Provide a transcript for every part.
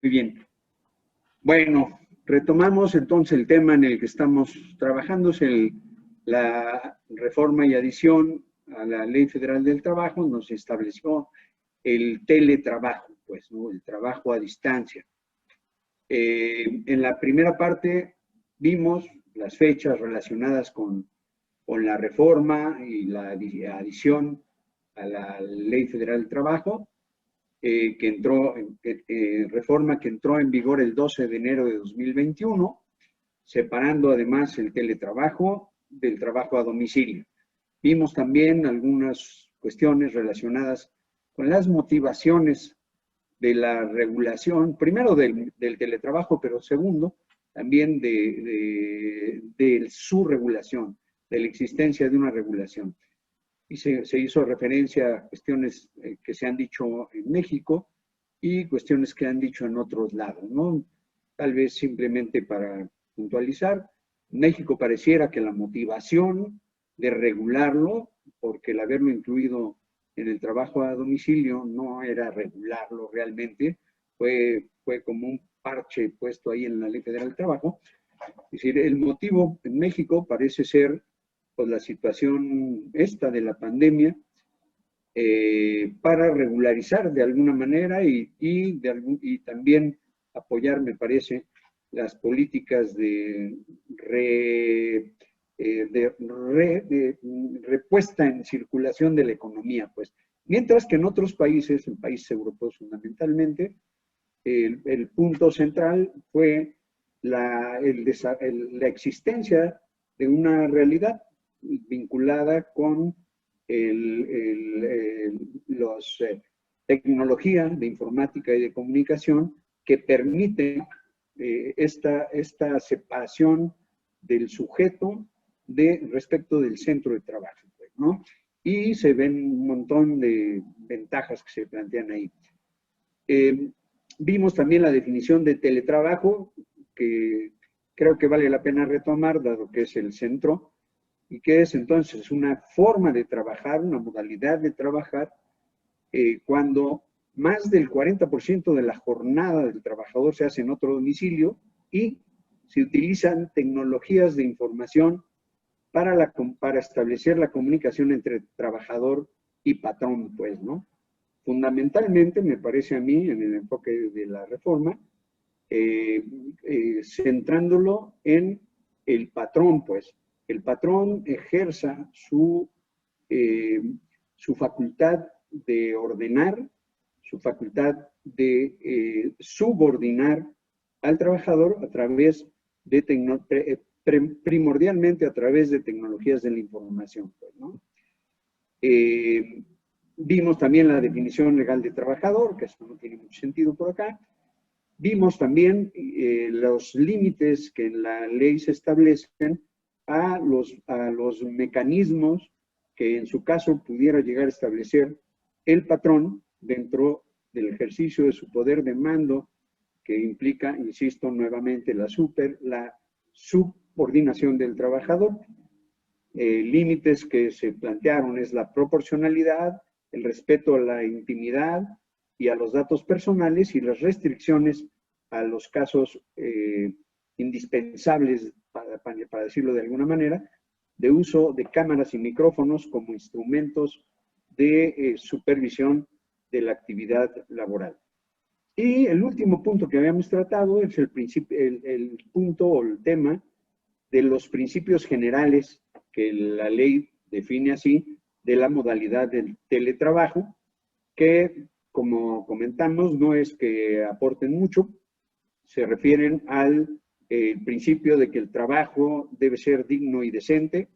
Muy bien. Bueno, retomamos entonces el tema en el que estamos trabajando, es la reforma y adición a la Ley Federal del Trabajo. Nos estableció el teletrabajo, pues, ¿no? El trabajo a distancia. En la primera parte vimos las fechas relacionadas con la reforma y la adición a la Ley Federal del Trabajo, reforma que entró en vigor el 12 de enero de 2021, separando además el teletrabajo del trabajo a domicilio. Vimos también algunas cuestiones relacionadas con las motivaciones de la regulación, primero del teletrabajo, pero segundo, también de su regulación, de la existencia de una regulación. Y se hizo referencia a cuestiones que se han dicho en México y cuestiones que han dicho en otros lados, ¿no? Tal vez simplemente para puntualizar, México pareciera que la motivación de regularlo, porque el haberlo incluido en el trabajo a domicilio no era regularlo realmente, fue como un parche puesto ahí en la Ley Federal del Trabajo. Es decir, el motivo en México parece ser pues, la situación esta de la pandemia, para regularizar de alguna manera y también apoyar, me parece, las políticas de repuesta en circulación de la economía, pues. Mientras que en otros países, en países europeos fundamentalmente, el punto central fue la existencia de una realidad vinculada con las tecnologías de informática y de comunicación que permiten esta separación del sujeto respecto del centro de trabajo, ¿no? Y se ven un montón de ventajas que se plantean ahí. Vimos también la definición de teletrabajo, que creo que vale la pena retomar, dado que es el centro, y que es entonces una forma de trabajar, una modalidad de trabajar, cuando más del 40% de la jornada del trabajador se hace en otro domicilio y se utilizan tecnologías de información para establecer la comunicación entre trabajador y patrón, pues, ¿no? Fundamentalmente, me parece a mí, en el enfoque de la reforma, centrándolo en el patrón, pues. El patrón ejerza su facultad de ordenar, su facultad de subordinar al trabajador a través de primordialmente a través de tecnologías de la información, pues, ¿no? Vimos también la definición legal de trabajador, que esto no tiene mucho sentido por acá. Vimos también los límites que en la ley se establecen a los mecanismos que en su caso pudiera llegar a establecer el patrón dentro del ejercicio de su poder de mando, que implica, insisto nuevamente, la subordinación del trabajador. Límites que se plantearon es la proporcionalidad, el respeto a la intimidad y a los datos personales y las restricciones a los casos indispensables, para decirlo de alguna manera, de uso de cámaras y micrófonos como instrumentos de supervisión de la actividad laboral. Y el último punto que habíamos tratado es el punto o el tema de los principios generales que la ley define así de la modalidad del teletrabajo, que, como comentamos, no es que aporten mucho, se refieren al principio de que el trabajo debe ser digno y decente,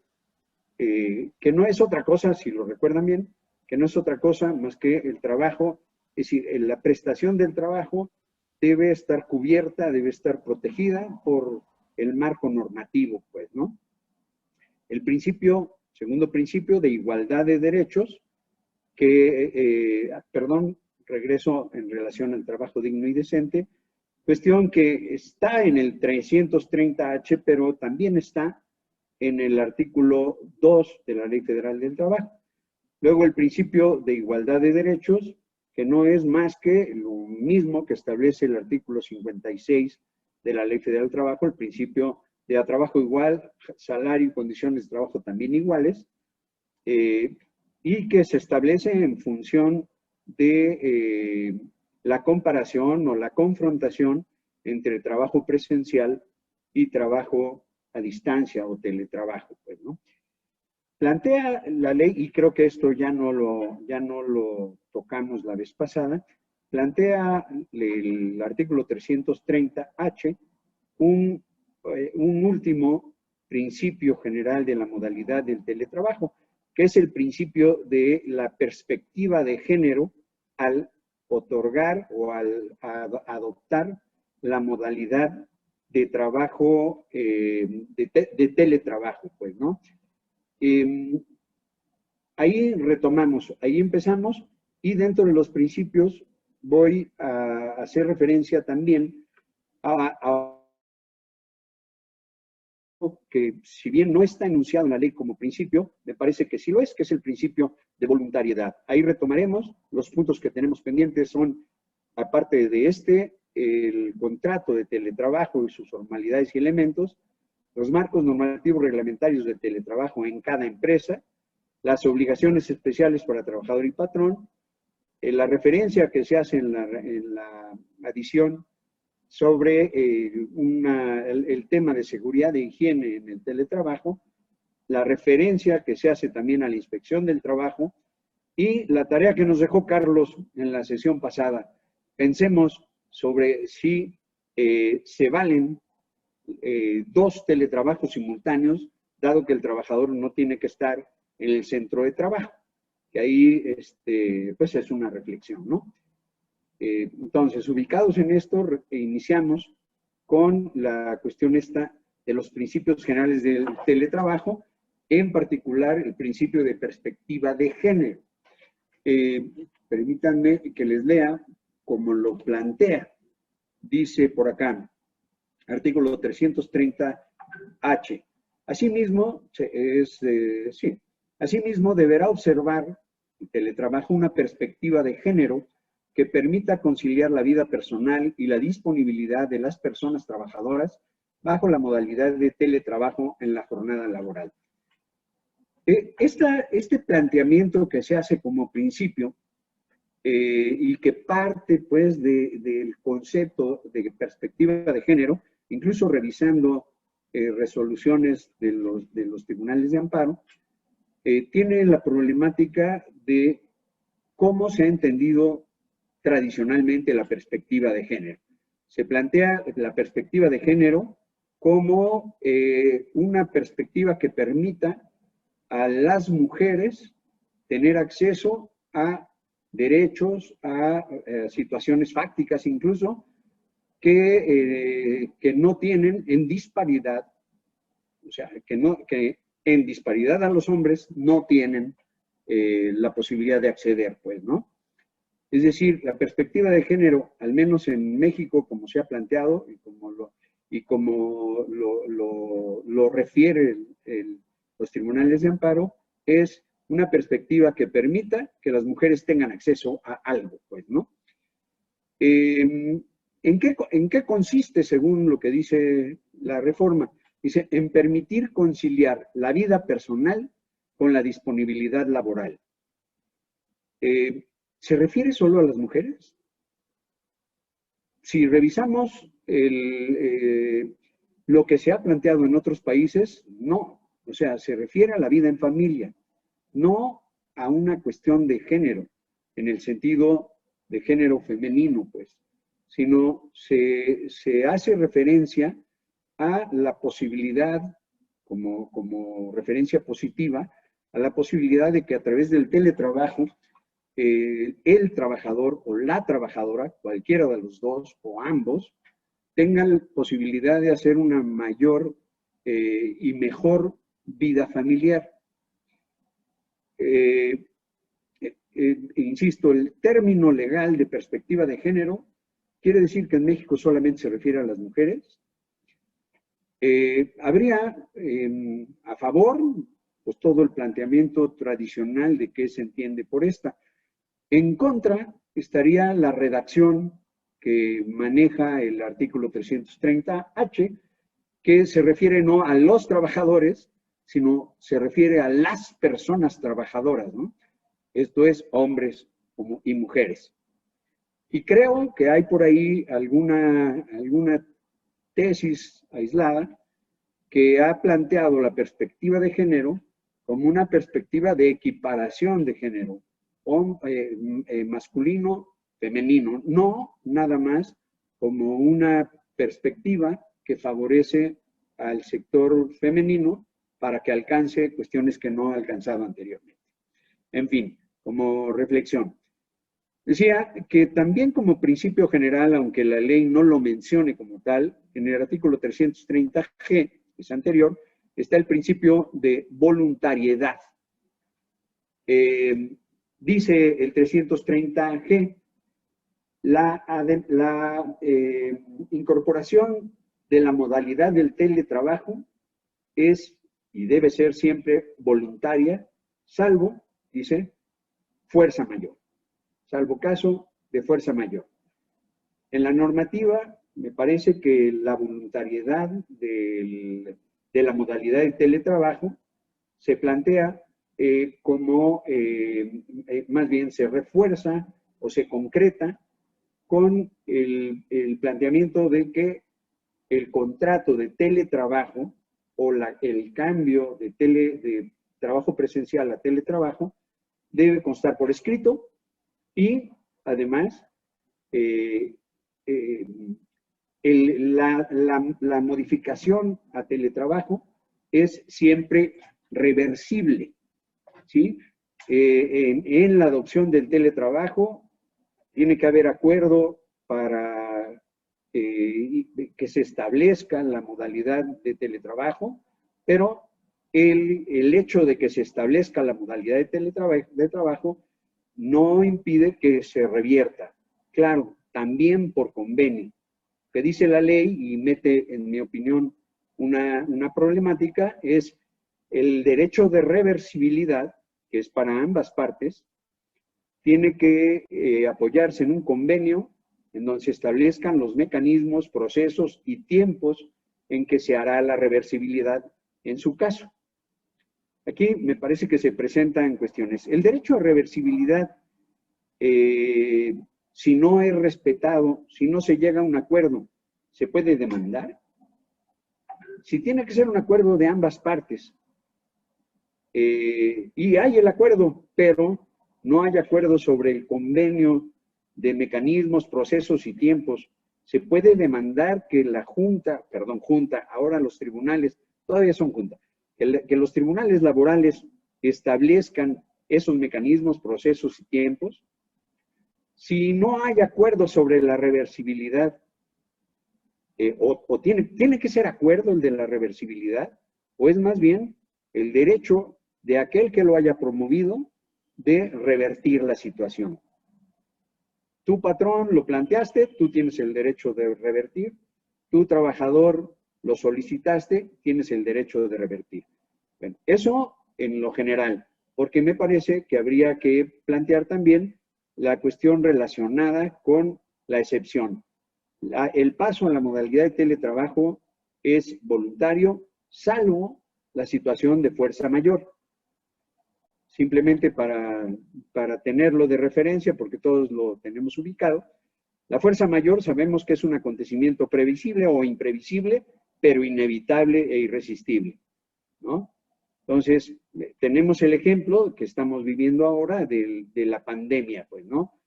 que no es otra cosa, si lo recuerdan bien, que no es otra cosa más que el trabajo, es decir, la prestación del trabajo debe estar cubierta, debe estar protegida por el marco normativo, pues, ¿no? El segundo principio de igualdad de derechos, regreso en relación al trabajo digno y decente, cuestión que está en el 330H, pero también está en el artículo 2 de la Ley Federal del Trabajo. Luego el principio de igualdad de derechos, que no es más que lo mismo que establece el artículo 56 de la Ley Federal del Trabajo, el principio de a trabajo igual, salario y condiciones de trabajo también iguales, y que se establece en función de la comparación o la confrontación entre trabajo presencial y trabajo a distancia o teletrabajo, pues, ¿no? Plantea la ley, y creo que esto ya no lo tocamos la vez pasada, plantea el artículo 330H un último principio general de la modalidad del teletrabajo, que es el principio de la perspectiva de género al otorgar o al adoptar la modalidad de trabajo, de teletrabajo, pues, ¿no? Ahí retomamos, ahí empezamos, y dentro de los principios voy a hacer referencia también a que, si bien no está enunciado en la ley como principio, me parece que sí lo es, que es el principio de voluntariedad. Ahí retomaremos. Los puntos que tenemos pendientes son, aparte de el contrato de teletrabajo y sus formalidades y elementos, los marcos normativos reglamentarios de teletrabajo en cada empresa, las obligaciones especiales para trabajador y patrón, la referencia que se hace en la adición sobre el tema de seguridad e higiene en el teletrabajo, la referencia que se hace también a la inspección del trabajo y la tarea que nos dejó Carlos en la sesión pasada. Pensemos sobre si se valen 2 teletrabajos simultáneos, dado que el trabajador no tiene que estar en el centro de trabajo, que ahí pues es una reflexión, ¿no? Entonces, ubicados en esto, iniciamos con la cuestión esta de los principios generales del teletrabajo, en particular el principio de perspectiva de género. Permítanme que les lea como lo plantea. Dice por acá, artículo 330H. Asimismo, asimismo deberá observar el teletrabajo una perspectiva de género que permita conciliar la vida personal y la disponibilidad de las personas trabajadoras bajo la modalidad de teletrabajo en la jornada laboral. Este planteamiento que se hace como principio y que parte pues del concepto de perspectiva de género, incluso revisando resoluciones de los tribunales de amparo, tiene la problemática de cómo se ha entendido tradicionalmente la perspectiva de género. Se plantea la perspectiva de género como una perspectiva que permita a las mujeres tener acceso a derechos, a situaciones fácticas incluso, que no tienen en disparidad, o sea, que en disparidad a los hombres no tienen la posibilidad de acceder, pues, ¿no? Es decir, la perspectiva de género, al menos en México, como se ha planteado y como lo refieren los tribunales de amparo, es una perspectiva que permita que las mujeres tengan acceso a algo, pues, ¿no? ¿En qué consiste, según lo que dice la reforma? Dice, en permitir conciliar la vida personal con la disponibilidad laboral. ¿Se refiere solo a las mujeres? Si revisamos lo que se ha planteado en otros países, no. O sea, se refiere a la vida en familia, no a una cuestión de género, en el sentido de género femenino, pues, sino se hace referencia a la posibilidad, como referencia positiva, a la posibilidad de que a través del teletrabajo el trabajador o la trabajadora, cualquiera de los dos o ambos, tengan posibilidad de hacer una mayor y mejor vida familiar. Insisto, el término legal de perspectiva de género quiere decir que en México solamente se refiere a las mujeres. Habría a favor pues todo el planteamiento tradicional de qué se entiende por esta. En contra, estaría la redacción que maneja el artículo 330H, que se refiere no a los trabajadores, sino se refiere a las personas trabajadoras, ¿no? Esto es, hombres y mujeres. Y creo que hay por ahí alguna tesis aislada que ha planteado la perspectiva de género como una perspectiva de equiparación de género, masculino, femenino, no nada más como una perspectiva que favorece al sector femenino para que alcance cuestiones que no ha alcanzado anteriormente. En fin, como reflexión. Decía que también como principio general, aunque la ley no lo mencione como tal, en el artículo 330G, que es anterior, está el principio de voluntariedad. Dice el 330G, la incorporación de la modalidad del teletrabajo es y debe ser siempre voluntaria, salvo, dice, fuerza mayor. Salvo caso de fuerza mayor. En la normativa, me parece que la voluntariedad de la modalidad de teletrabajo se plantea como, más bien se refuerza o se concreta con el planteamiento de que el contrato de teletrabajo o el cambio de trabajo presencial a teletrabajo debe constar por escrito. Y además, la modificación a teletrabajo es siempre reversible, ¿sí? En la adopción del teletrabajo tiene que haber acuerdo para que se establezca la modalidad de teletrabajo, pero el hecho de que se establezca la modalidad de trabajo no impide que se revierta. Claro, también por convenio. Que dice la ley y mete, en mi opinión, una problemática, es el derecho de reversibilidad, que es para ambas partes, tiene que apoyarse en un convenio en donde se establezcan los mecanismos, procesos y tiempos en que se hará la reversibilidad en su caso. Aquí me parece que se presentan cuestiones. El derecho a reversibilidad, si no es respetado, si no se llega a un acuerdo, ¿se puede demandar? Si tiene que ser un acuerdo de ambas partes, y hay el acuerdo, pero no hay acuerdo sobre el convenio de mecanismos, procesos y tiempos, ¿se puede demandar que la junta, ahora los tribunales, todavía son junta, que los tribunales laborales establezcan esos mecanismos, procesos y tiempos? Si no hay acuerdo sobre la reversibilidad, o tiene que ser acuerdo el de la reversibilidad, o es más bien el derecho de aquel que lo haya promovido de revertir la situación. Tu patrón lo planteaste, tú tienes el derecho de revertir. Tu trabajador lo solicitaste, tienes el derecho de revertir. Bueno, eso en lo general, porque me parece que habría que plantear también la cuestión relacionada con la excepción. El paso a la modalidad de teletrabajo es voluntario, salvo la situación de fuerza mayor. Simplemente para tenerlo de referencia, porque todos lo tenemos ubicado, la fuerza mayor sabemos que es un acontecimiento previsible o imprevisible, pero inevitable e irresistible, ¿no? Entonces, tenemos el ejemplo que estamos viviendo ahora de la pandemia, pues, ¿no?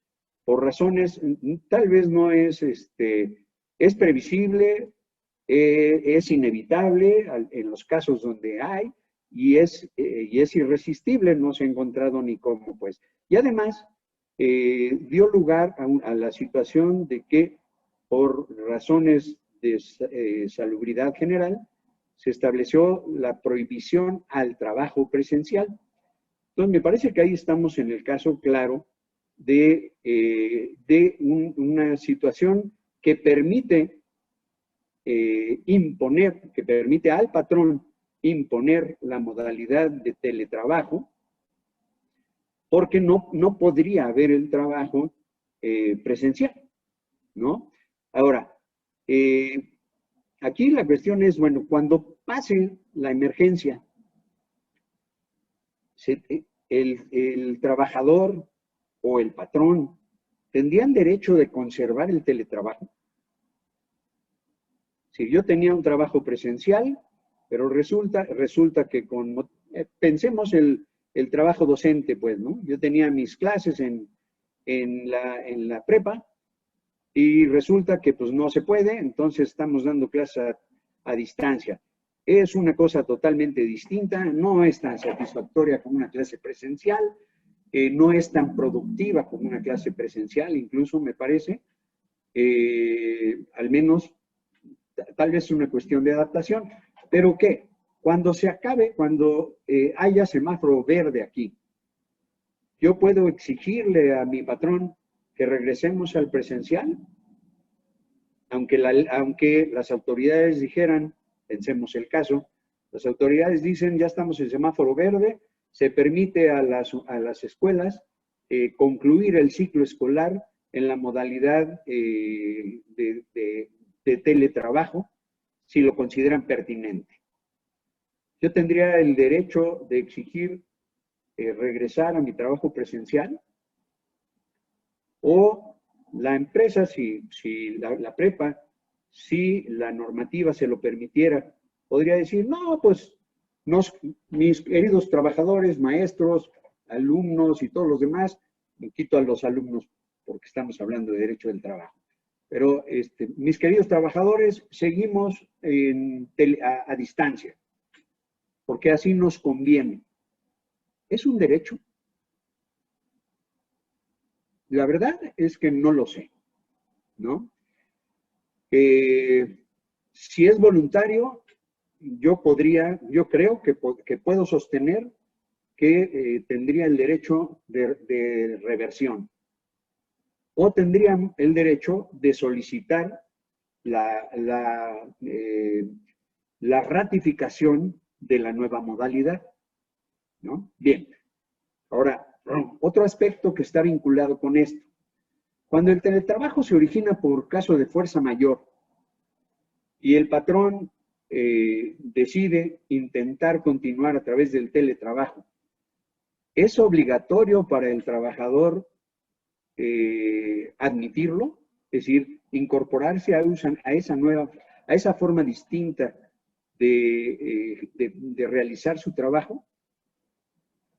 Por razones, tal vez no es, es previsible, es inevitable en los casos donde hay, y es irresistible, no se ha encontrado ni cómo, pues. Y además, dio lugar a la situación de que, por razones de salubridad general, se estableció la prohibición al trabajo presencial. Entonces, me parece que ahí estamos en el caso claro de una situación que permite que permite al patrón imponer la modalidad de teletrabajo, porque no podría haber el trabajo presencial, ¿no? Ahora, aquí la cuestión es, bueno, cuando pase la emergencia, el trabajador o el patrón tendrían derecho de conservar el teletrabajo. Si yo tenía un trabajo presencial, pero resulta que pensemos el trabajo docente, pues, ¿no? Yo tenía mis clases en la prepa y resulta que pues no se puede, entonces estamos dando clases a distancia. Es una cosa totalmente distinta, no es tan satisfactoria como una clase presencial, no es tan productiva como una clase presencial, incluso me parece, al menos tal vez es una cuestión de adaptación, pero ¿qué? Cuando se acabe, cuando haya semáforo verde aquí, yo puedo exigirle a mi patrón que regresemos al presencial, aunque las autoridades dijeran, pensemos el caso, las autoridades dicen ya estamos en semáforo verde, se permite a las escuelas concluir el ciclo escolar en la modalidad de teletrabajo, si lo consideran pertinente. Yo tendría el derecho de exigir regresar a mi trabajo presencial, o la empresa, si la prepa, si la normativa se lo permitiera, podría decir, no, pues mis queridos trabajadores, maestros, alumnos y todos los demás, me quito a los alumnos porque estamos hablando de derecho del trabajo. Pero mis queridos trabajadores, seguimos a distancia, porque así nos conviene. ¿Es un derecho? La verdad es que no lo sé, ¿no? Si es voluntario, yo creo que puedo sostener que tendría el derecho de reversión, o tendría el derecho de solicitar la ratificación de la nueva modalidad, ¿no? Bien, ahora, otro aspecto que está vinculado con esto. Cuando el teletrabajo se origina por caso de fuerza mayor y el patrón decide intentar continuar a través del teletrabajo, ¿es obligatorio para el trabajador admitirlo? Es decir, incorporarse a esa forma distinta de realizar su trabajo.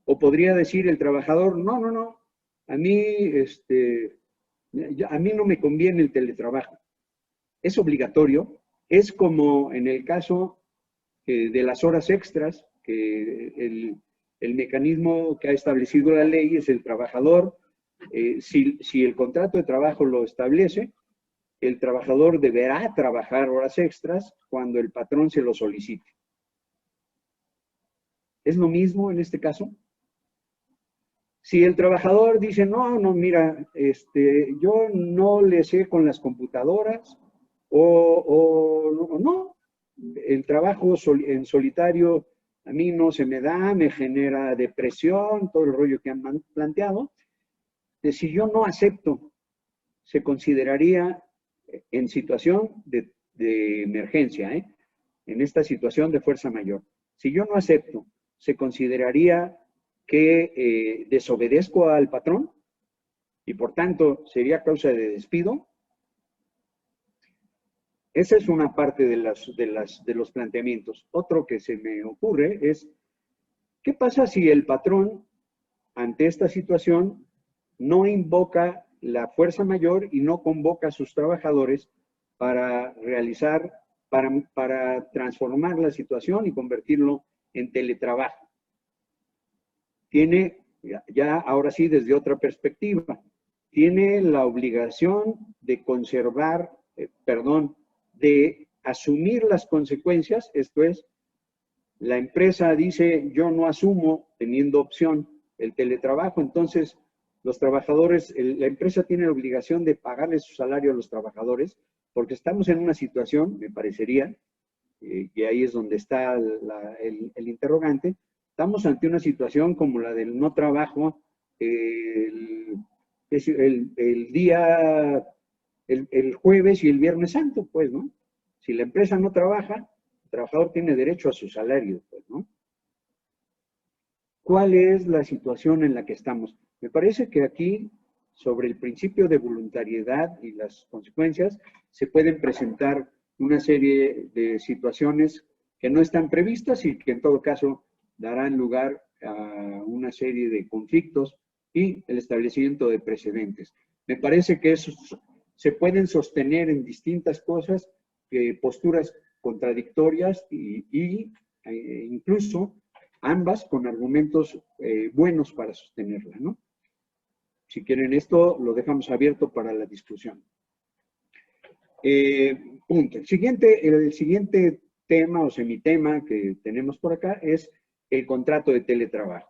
¿O podría decir el trabajador, no, a mí, a mí no me conviene el teletrabajo? Es obligatorio. Es como en el caso de las horas extras, que el mecanismo que ha establecido la ley es el trabajador. Si el contrato de trabajo lo establece, el trabajador deberá trabajar horas extras cuando el patrón se lo solicite. ¿Es lo mismo en este caso? Si el trabajador dice, no, mira, yo no le sé con las computadoras, o no, el trabajo en solitario a mí no se me da, me genera depresión, todo el rollo que han planteado, si yo no acepto, se consideraría en situación de emergencia, en esta situación de fuerza mayor. Si yo no acepto, se consideraría que desobedezco al patrón y por tanto sería causa de despido. Esa es una parte de los planteamientos. Otro que se me ocurre es, ¿qué pasa si el patrón ante esta situación no invoca la fuerza mayor y no convoca a sus trabajadores para realizar, para transformar la situación y convertirlo en teletrabajo? Tiene, ya ahora sí desde otra perspectiva, tiene la obligación de conservar, de asumir las consecuencias, esto es, la empresa dice, yo no asumo teniendo opción el teletrabajo, entonces los trabajadores, la empresa tiene la obligación de pagarle su salario a los trabajadores, porque estamos en una situación, me parecería, y ahí es donde está el interrogante, estamos ante una situación como la del no trabajo, es el día, el jueves y el viernes santo, pues, ¿no? Si la empresa no trabaja, el trabajador tiene derecho a su salario, pues, ¿no? ¿Cuál es la situación en la que estamos? Me parece que aquí, sobre el principio de voluntariedad y las consecuencias, se pueden presentar una serie de situaciones que no están previstas y que en todo caso darán lugar a una serie de conflictos y el establecimiento de precedentes. Me parece que esos se pueden sostener en distintas cosas, posturas contradictorias e incluso ambas con argumentos buenos para sostenerla, ¿no? Si quieren esto, lo dejamos abierto para la discusión. Punto. El siguiente tema o semitema que tenemos por acá es el contrato de teletrabajo.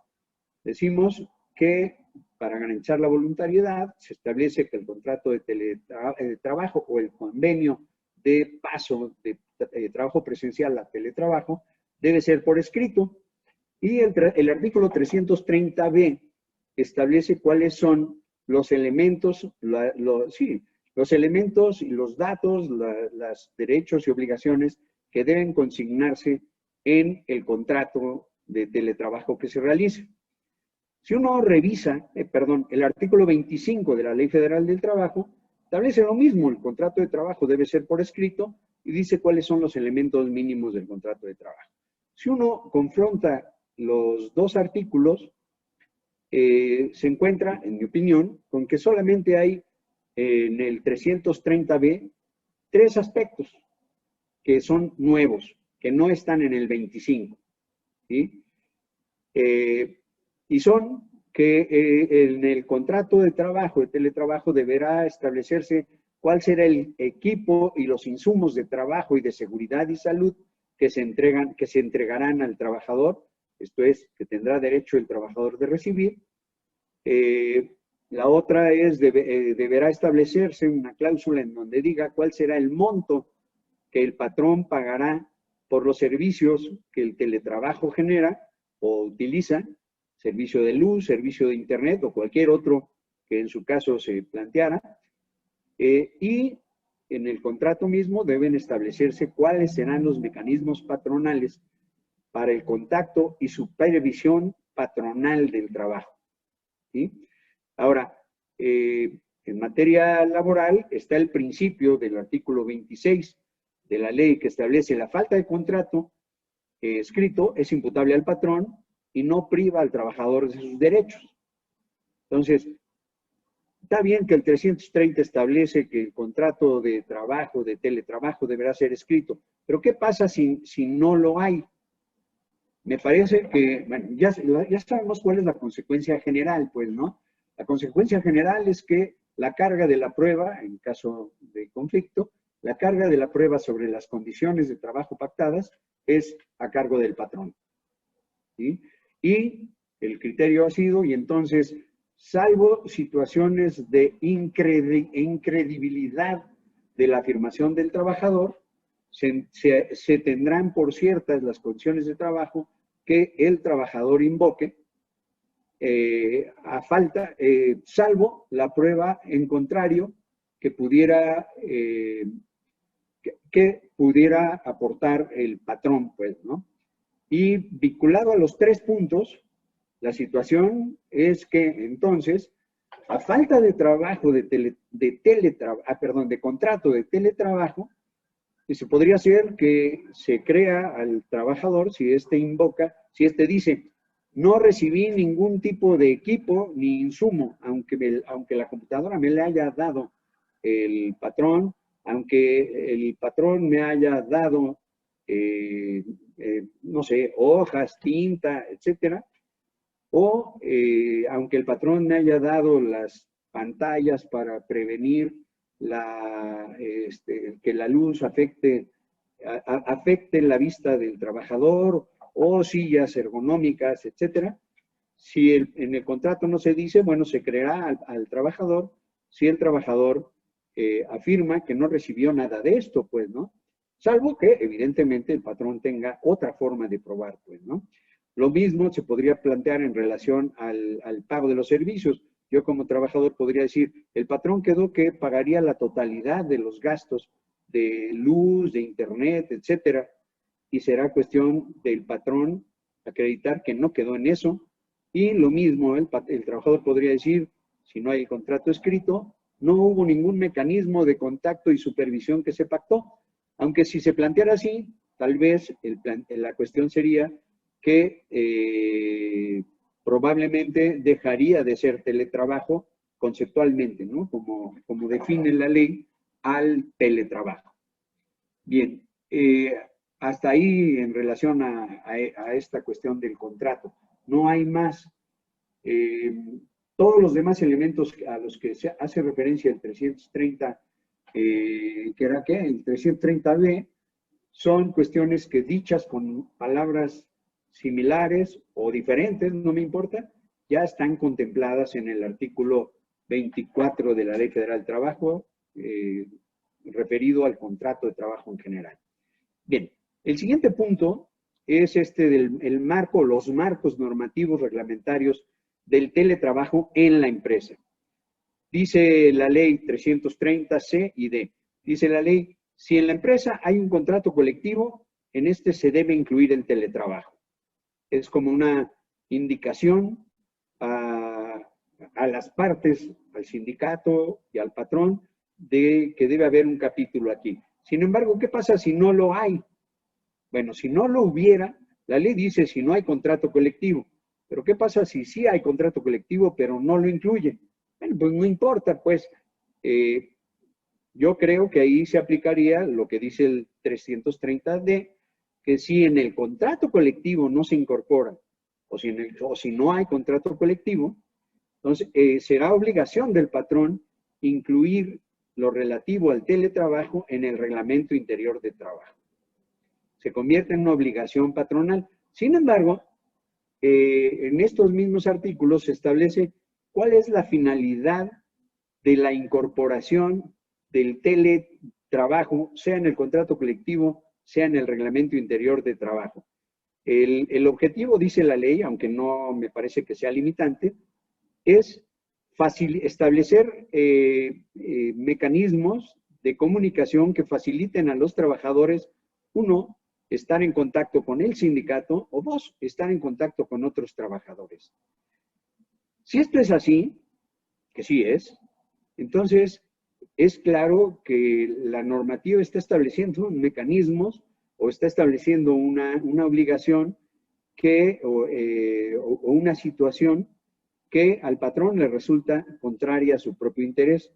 Decimos que para garantizar la voluntariedad se establece que el contrato de teletrabajo o el convenio de paso de trabajo presencial a teletrabajo debe ser por escrito. Y el artículo 330b establece cuáles son los elementos, los elementos y los datos, los derechos y obligaciones que deben consignarse en el contrato de teletrabajo que se realice. Si uno revisa, el artículo 25 de la Ley Federal del Trabajo establece lo mismo, el contrato de trabajo debe ser por escrito y dice cuáles son los elementos mínimos del contrato de trabajo. Si uno confronta los dos artículos, se encuentra, en mi opinión, con que solamente hay en el 330b 3 aspectos que son nuevos, que no están en el 25. ¿Sí? Y son que en el contrato de trabajo, de teletrabajo, deberá establecerse cuál será el equipo y los insumos de trabajo y de seguridad y salud que se entregarán al trabajador. Esto es, que tendrá derecho el trabajador de recibir. La otra es, deberá establecerse una cláusula en donde diga cuál será el monto que el patrón pagará por los servicios que el teletrabajo genera o utiliza, servicio de luz, servicio de internet o cualquier otro que en su caso se planteara. Y en el contrato mismo deben establecerse cuáles serán los mecanismos patronales para el contacto y supervisión patronal del trabajo. ¿Sí? Ahora, en materia laboral está el principio del artículo 26 de la ley que establece la falta de contrato escrito es imputable al patrón y no priva al trabajador de sus derechos. Entonces, está bien que el 330 establece que el contrato de trabajo, de teletrabajo, deberá ser escrito, pero ¿qué pasa si no lo hay? Me parece que, bueno, ya sabemos cuál es la consecuencia general, pues, ¿no? La consecuencia general es que la carga de la prueba, en caso de conflicto, la carga de la prueba sobre las condiciones de trabajo pactadas es a cargo del patrón. ¿Sí? Y el criterio ha sido, y entonces, salvo situaciones de incredibilidad de la afirmación del trabajador, se tendrán por ciertas las condiciones de trabajo que el trabajador invoque salvo la prueba en contrario que pudiera aportar el patrón, pues, ¿no? Y vinculado a los 3 puntos, la situación es que entonces, a falta de trabajo de contrato de teletrabajo, se podría hacer que se crea al trabajador, si éste dice, no recibí ningún tipo de equipo ni insumo, aunque la computadora me le haya dado el patrón, aunque el patrón me haya dado, no sé, hojas, tinta, etcétera, o aunque el patrón me haya dado las pantallas para prevenir que la luz afecte la vista del trabajador, o sillas ergonómicas, etcétera. Si en el contrato no se dice, bueno, se creerá al trabajador si el trabajador afirma que no recibió nada de esto, pues, ¿no? Salvo que, evidentemente, el patrón tenga otra forma de probar, pues, ¿no? Lo mismo se podría plantear en relación al pago de los servicios. yo como trabajador podría decir, el patrón quedó que pagaría la totalidad de los gastos de luz, de internet, etcétera, y será cuestión del patrón acreditar que no quedó en eso. Y lo mismo, el trabajador podría decir, si no hay el contrato escrito, no hubo ningún mecanismo de contacto y supervisión que se pactó. Aunque si se planteara así, tal vez la cuestión sería que probablemente dejaría de ser teletrabajo conceptualmente, ¿no? Como define la ley al teletrabajo. Bien, hasta ahí en relación a esta cuestión del contrato. No hay más. Todos los demás elementos a los que se hace referencia el 330, que era ¿qué? El 330B, son cuestiones que dichas con palabras similares o diferentes, no me importa, ya están contempladas en el artículo 24 de la Ley Federal del Trabajo, referido al contrato de trabajo en general. Bien, el siguiente punto es este del marco, los marcos normativos reglamentarios del teletrabajo en la empresa. Dice la ley 330C y D. Dice la ley, si en la empresa hay un contrato colectivo, en este se debe incluir el teletrabajo. Es como una indicación a las partes, al sindicato y al patrón, de que debe haber un capítulo aquí. Sin embargo, ¿qué pasa si no lo hay? Bueno, si no lo hubiera, la ley dice si no hay contrato colectivo. Pero ¿qué pasa si sí hay contrato colectivo, pero no lo incluye? Bueno, pues no importa, pues yo creo que ahí se aplicaría lo que dice el 330D, que si en el contrato colectivo no se incorpora, o si no hay contrato colectivo, entonces será obligación del patrón incluir lo relativo al teletrabajo en el reglamento interior de trabajo. Se convierte en una obligación patronal. Sin embargo, en estos mismos artículos se establece cuál es la finalidad de la incorporación del teletrabajo, sea en el contrato colectivo, sea en el reglamento interior de trabajo. El objetivo, dice la ley, aunque no me parece que sea limitante, es establecer mecanismos de comunicación que faciliten a los trabajadores, uno, estar en contacto con el sindicato, o dos, estar en contacto con otros trabajadores. Si esto es así, que sí es, entonces es claro que la normativa está estableciendo mecanismos o está estableciendo una obligación o una situación que al patrón le resulta contraria a su propio interés.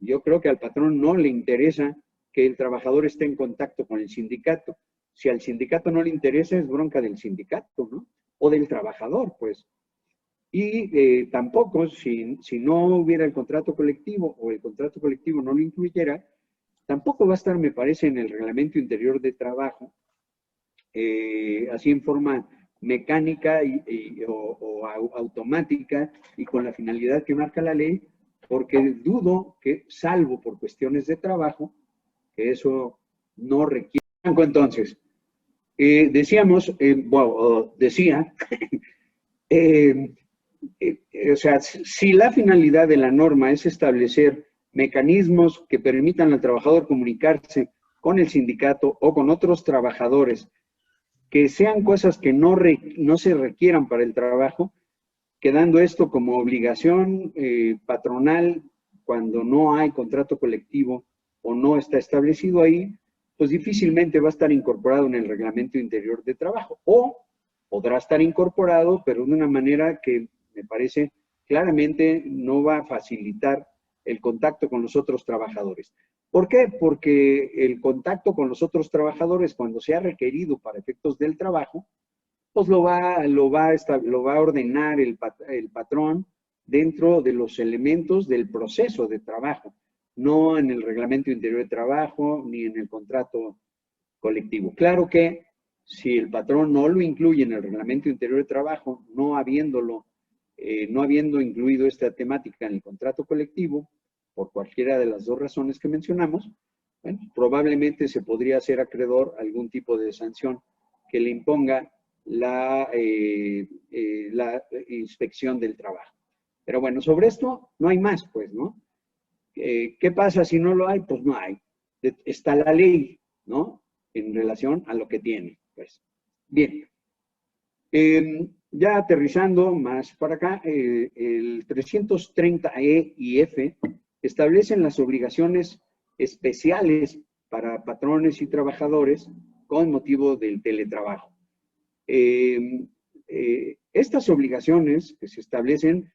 Yo creo que al patrón no le interesa que el trabajador esté en contacto con el sindicato. Si al sindicato no le interesa, es bronca del sindicato, ¿no? O del trabajador, pues. Y tampoco, si no hubiera el contrato colectivo o el contrato colectivo no lo incluyera, tampoco va a estar, me parece, en el reglamento interior de trabajo, así en forma mecánica o automática y con la finalidad que marca la ley, porque dudo que, salvo por cuestiones de trabajo, que eso no requiere. Entonces, decíamos, decía, o sea, si la finalidad de la norma es establecer mecanismos que permitan al trabajador comunicarse con el sindicato o con otros trabajadores, que sean cosas que no se requieran para el trabajo, quedando esto como obligación patronal cuando no hay contrato colectivo o no está establecido ahí, pues difícilmente va a estar incorporado en el reglamento interior de trabajo. O podrá estar incorporado, pero de una manera que me parece claramente no va a facilitar el contacto con los otros trabajadores. ¿Por qué? Porque el contacto con los otros trabajadores, cuando sea requerido para efectos del trabajo, pues lo va a ordenar el patrón dentro de los elementos del proceso de trabajo, no en el reglamento interior de trabajo ni en el contrato colectivo. Claro que si el patrón no lo incluye en el reglamento interior de trabajo, no habiendo incluido esta temática en el contrato colectivo, por cualquiera de las dos razones que mencionamos, bueno, probablemente se podría hacer acreedor a algún tipo de sanción que le imponga la inspección del trabajo. Pero bueno, sobre esto no hay más, pues, ¿no? ¿Qué pasa si no lo hay? Pues no hay. Está la ley, ¿no? En relación a lo que tiene, pues. Bien. Ya aterrizando más para acá, el 330E y F establecen las obligaciones especiales para patrones y trabajadores con motivo del teletrabajo. Estas obligaciones que se establecen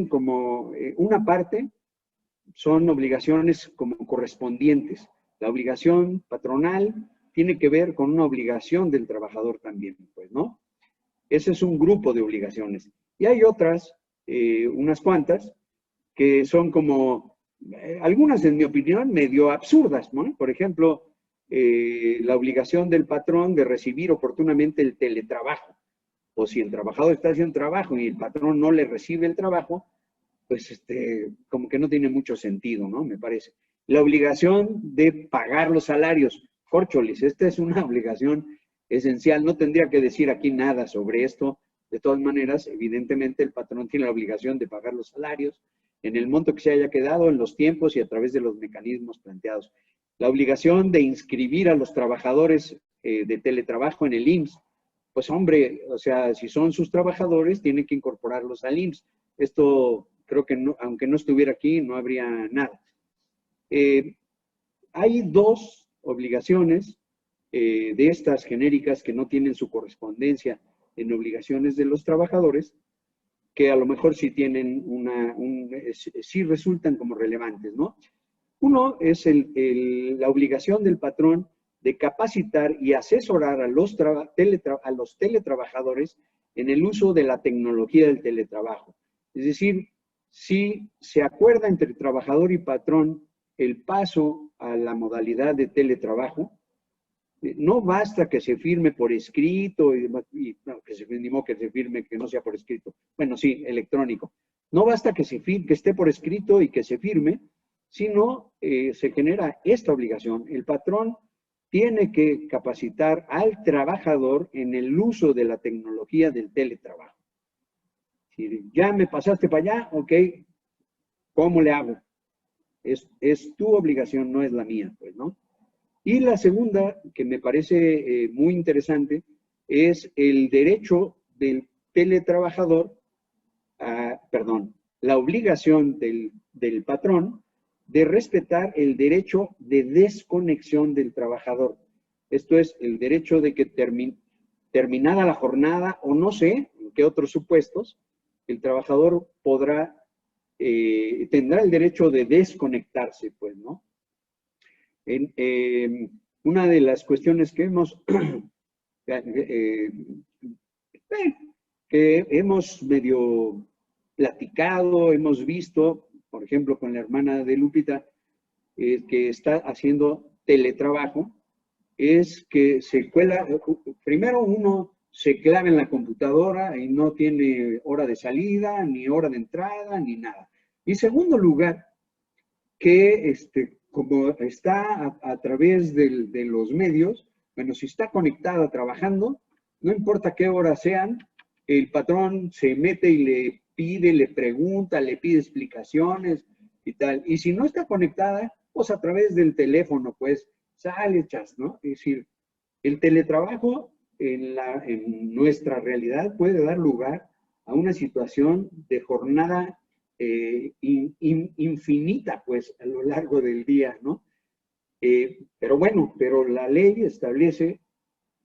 como una parte, son obligaciones como correspondientes. La obligación patronal tiene que ver con una obligación del trabajador también, pues, ¿no? Ese es un grupo de obligaciones. Y hay otras, unas cuantas, que son como, algunas en mi opinión, medio absurdas, ¿no? Por ejemplo, la obligación del patrón de recibir oportunamente el teletrabajo. O si el trabajador está haciendo trabajo y el patrón no le recibe el trabajo, pues como que no tiene mucho sentido, ¿no? Me parece. La obligación de pagar los salarios. Córcholis, esta es una obligación esencial. No tendría que decir aquí nada sobre esto. De todas maneras, evidentemente el patrón tiene la obligación de pagar los salarios en el monto que se haya quedado, en los tiempos y a través de los mecanismos planteados. La obligación de inscribir a los trabajadores de teletrabajo en el IMSS. Pues hombre, o sea, si son sus trabajadores, tienen que incorporarlos al IMSS. Esto creo que no, aunque no estuviera aquí, no habría nada. Hay dos obligaciones de estas genéricas que no tienen su correspondencia en obligaciones de los trabajadores, que a lo mejor sí tienen sí resultan como relevantes, ¿no? Uno es la obligación del patrón de capacitar y asesorar a los teletrabajadores en el uso de la tecnología del teletrabajo. Es decir, si se acuerda entre trabajador y patrón el paso a la modalidad de teletrabajo, no basta que se firme por escrito, no, que se firme que no sea por escrito. Bueno, sí, electrónico. No basta que que esté por escrito y que se firme, sino se genera esta obligación. El patrón tiene que capacitar al trabajador en el uso de la tecnología del teletrabajo. Si ya me pasaste para allá, ok, ¿cómo le hago? Es tu obligación, no es la mía, pues, ¿no? Y la segunda, que me parece muy interesante, es el derecho del teletrabajador, perdón, la obligación del patrón de respetar el derecho de desconexión del trabajador. Esto es el derecho de que terminada la jornada, o no sé en qué otros supuestos, el trabajador tendrá el derecho de desconectarse, pues, ¿no? Una de las cuestiones que hemos medio platicado, hemos visto, por ejemplo, con la hermana de Lupita, que está haciendo teletrabajo, es que se cuela, primero uno se clava en la computadora y no tiene hora de salida, ni hora de entrada, ni nada. Y segundo lugar, que como está a través de los medios, bueno, si está conectada trabajando, no importa qué horas sean, el patrón se mete y le pide, le pregunta, le pide explicaciones y tal. Y si no está conectada, pues a través del teléfono, pues sale, ¿no? Es decir, el teletrabajo en nuestra realidad puede dar lugar a una situación de jornada infinita, pues, a lo largo del día, ¿no? Pero bueno, pero la ley establece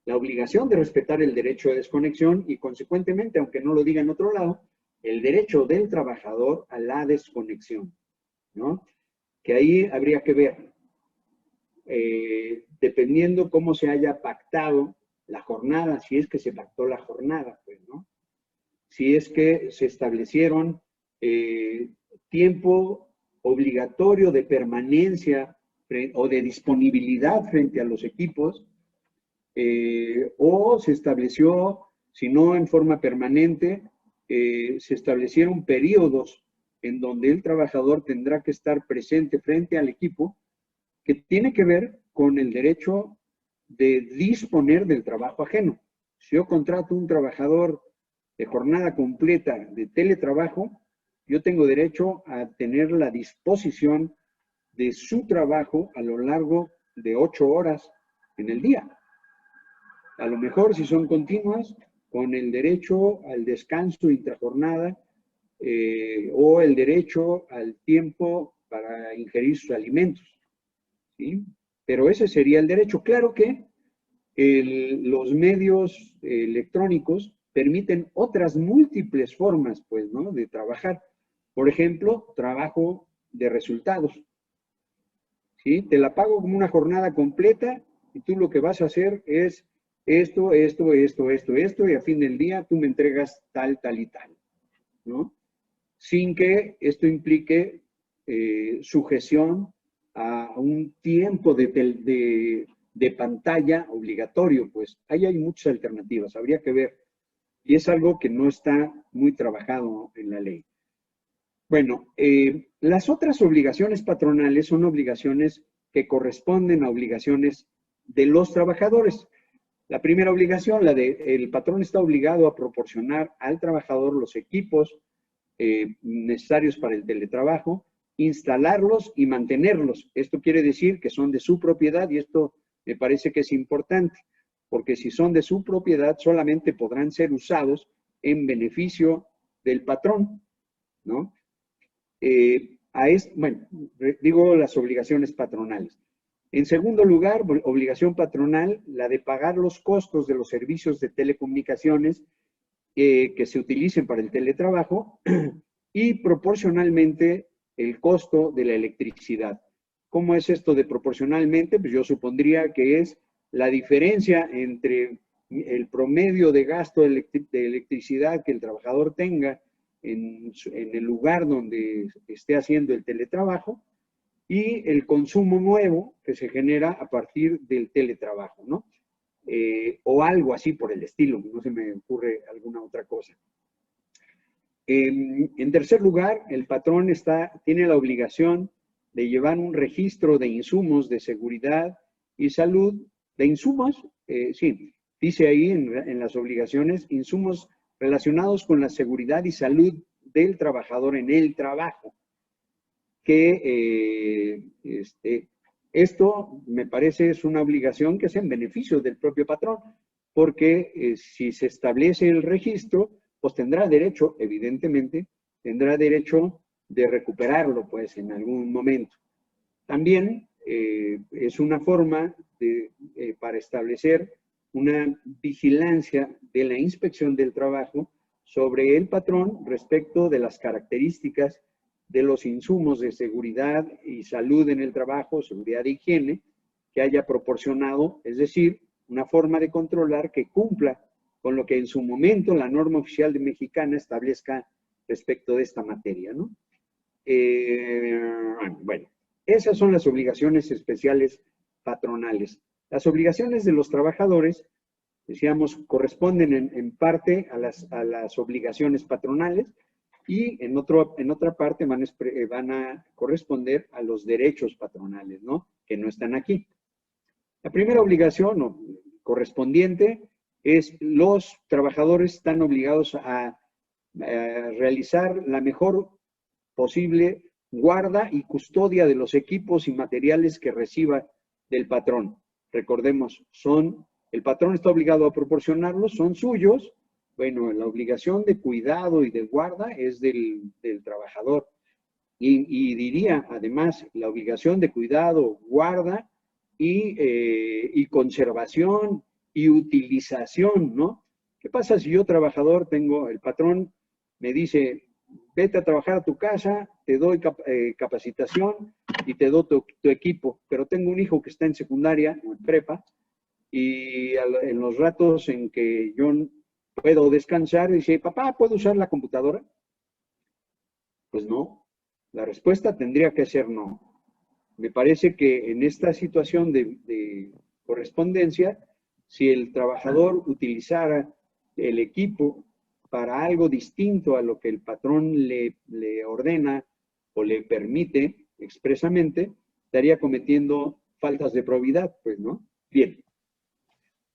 la obligación de respetar el derecho de desconexión y, consecuentemente, aunque no lo diga en otro lado, el derecho del trabajador a la desconexión, ¿no? Que ahí habría que ver, dependiendo cómo se haya pactado la jornada, si es que se pactó la jornada, pues, ¿no? Si es que se establecieron tiempo obligatorio de permanencia o de disponibilidad frente a los equipos, o se estableció, si no en forma permanente, se establecieron periodos en donde el trabajador tendrá que estar presente frente al equipo, que tiene que ver con el derecho de disponer del trabajo ajeno. Si yo contrato un trabajador de jornada completa de teletrabajo, yo tengo derecho a tener la disposición de su trabajo a lo largo de 8 horas en el día. A lo mejor, si son continuas, con el derecho al descanso intrajornada o el derecho al tiempo para ingerir sus alimentos, ¿sí? Pero ese sería el derecho. Claro que los medios electrónicos permiten otras múltiples formas, pues, ¿no?, de trabajar. Por ejemplo, trabajo de resultados, ¿sí? Te la pago como una jornada completa y tú lo que vas a hacer es esto, y a fin del día tú me entregas tal, tal y tal, ¿no? Sin que esto implique sujeción a un tiempo de pantalla obligatorio, pues ahí hay muchas alternativas, habría que ver. Y es algo que no está muy trabajado en la ley. Bueno, las otras obligaciones patronales son obligaciones que corresponden a obligaciones de los trabajadores. La primera obligación, la de el patrón está obligado a proporcionar al trabajador los equipos necesarios para el teletrabajo, instalarlos y mantenerlos. Esto quiere decir que son de su propiedad y esto me parece que es importante, porque si son de su propiedad solamente podrán ser usados en beneficio del patrón, ¿no? Bueno, digo las obligaciones patronales. En segundo lugar, obligación patronal, la de pagar los costos de los servicios de telecomunicaciones que se utilicen para el teletrabajo y proporcionalmente el costo de la electricidad. ¿Cómo es esto de proporcionalmente? Pues yo supondría que es la diferencia entre el promedio de gasto de electricidad que el trabajador tenga en el lugar donde esté haciendo el teletrabajo y el consumo nuevo que se genera a partir del teletrabajo, ¿no? O algo así por el estilo, no se me ocurre alguna otra cosa. En tercer lugar, el patrón tiene la obligación de llevar un registro de insumos de seguridad y salud, de insumos, sí, dice ahí en las obligaciones, insumos relacionados con la seguridad y salud del trabajador en el trabajo, que esto me parece es una obligación que es en beneficio del propio patrón, porque si se establece el registro, pues tendrá derecho, evidentemente, tendrá derecho de recuperarlo, pues, en algún momento. También es una forma para establecer una vigilancia de la inspección del trabajo sobre el patrón respecto de las características de los insumos de seguridad y salud en el trabajo, seguridad e higiene, que haya proporcionado, es decir, una forma de controlar que cumpla con lo que en su momento la norma oficial de mexicana establezca respecto de esta materia, ¿no? Bueno, esas son las obligaciones especiales patronales. Las obligaciones de los trabajadores, decíamos, corresponden en parte a las obligaciones patronales y en otra parte van a corresponder a los derechos patronales, ¿no?, que no están aquí. La primera obligación correspondiente es los trabajadores están obligados a realizar la mejor posible guarda y custodia de los equipos y materiales que reciba del patrón. Recordemos, el patrón está obligado a proporcionarlos, son suyos. Bueno, la obligación de cuidado y de guarda es del trabajador. Y diría, además, la obligación de cuidado, guarda y conservación y utilización, ¿no? ¿Qué pasa si yo, trabajador, el patrón me dice, vete a trabajar a tu casa, te doy capacitación y te doy tu equipo, pero tengo un hijo que está en secundaria o en prepa y en los ratos en que yo puedo descansar, dice, papá, ¿puedo usar la computadora? Pues no, la respuesta tendría que ser no. Me parece que en esta situación de correspondencia, si el trabajador utilizara el equipo para algo distinto a lo que el patrón le ordena o le permite expresamente, estaría cometiendo faltas de probidad, pues, ¿no? Bien.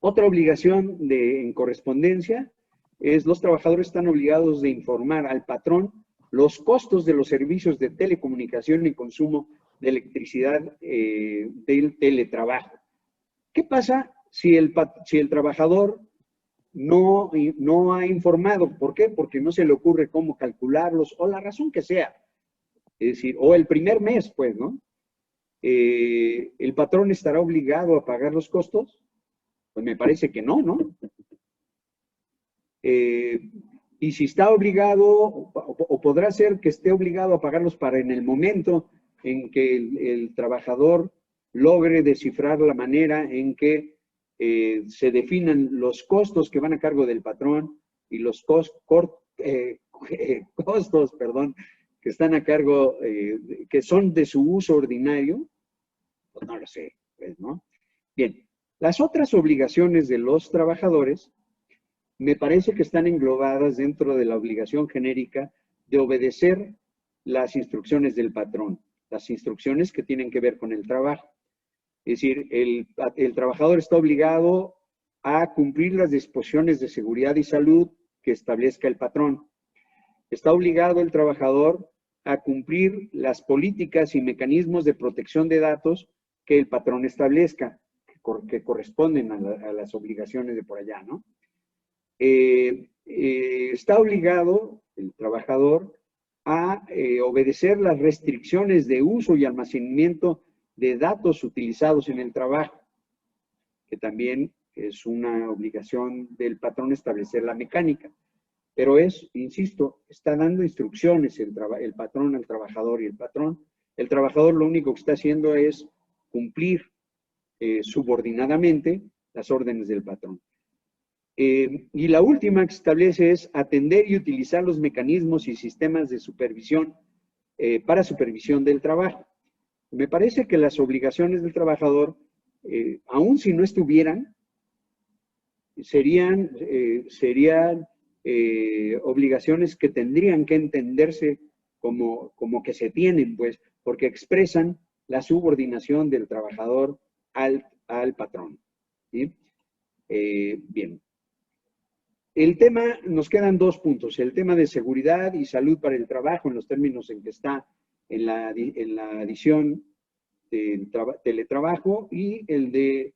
Otra obligación en correspondencia es los trabajadores están obligados de informar al patrón los costos de los servicios de telecomunicación y consumo de electricidad del teletrabajo. ¿Qué pasa si el trabajador no ha informado? ¿Por qué? Porque no se le ocurre cómo calcularlos o la razón que sea. Es decir, o el primer mes, pues, ¿no? ¿El patrón estará obligado a pagar los costos? Pues me parece que no, ¿no? Y si está obligado, o podrá ser que esté obligado a pagarlos para en el momento en que el trabajador logre descifrar la manera en que se definan los costos que van a cargo del patrón y los costos, perdón, que están a cargo, que son de su uso ordinario, pues no lo sé, pues, ¿no? Bien, las otras obligaciones de los trabajadores me parece que están englobadas dentro de la obligación genérica de obedecer las instrucciones del patrón, las instrucciones que tienen que ver con el trabajo. Es decir, el trabajador está obligado a cumplir las disposiciones de seguridad y salud que establezca el patrón. Está obligado el trabajador a cumplir las políticas y mecanismos de protección de datos que el patrón establezca, que corresponden a las obligaciones de por allá, ¿no? Está obligado el trabajador a obedecer las restricciones de uso y almacenamiento de datos utilizados en el trabajo, que también es una obligación del patrón establecer la mecánica. Pero insisto, está dando instrucciones el patrón al trabajador y el trabajador lo único que está haciendo es cumplir subordinadamente las órdenes del patrón. Y la última que se establece es atender y utilizar los mecanismos y sistemas de supervisión para supervisión del trabajo. Me parece que las obligaciones del trabajador, aun si no estuvieran, serían obligaciones que tendrían que entenderse como que se tienen, pues, porque expresan la subordinación del trabajador al patrón. ¿Sí? Bien. El tema, nos quedan dos puntos, el tema de seguridad y salud para el trabajo en los términos en que está en la adición del teletrabajo y el de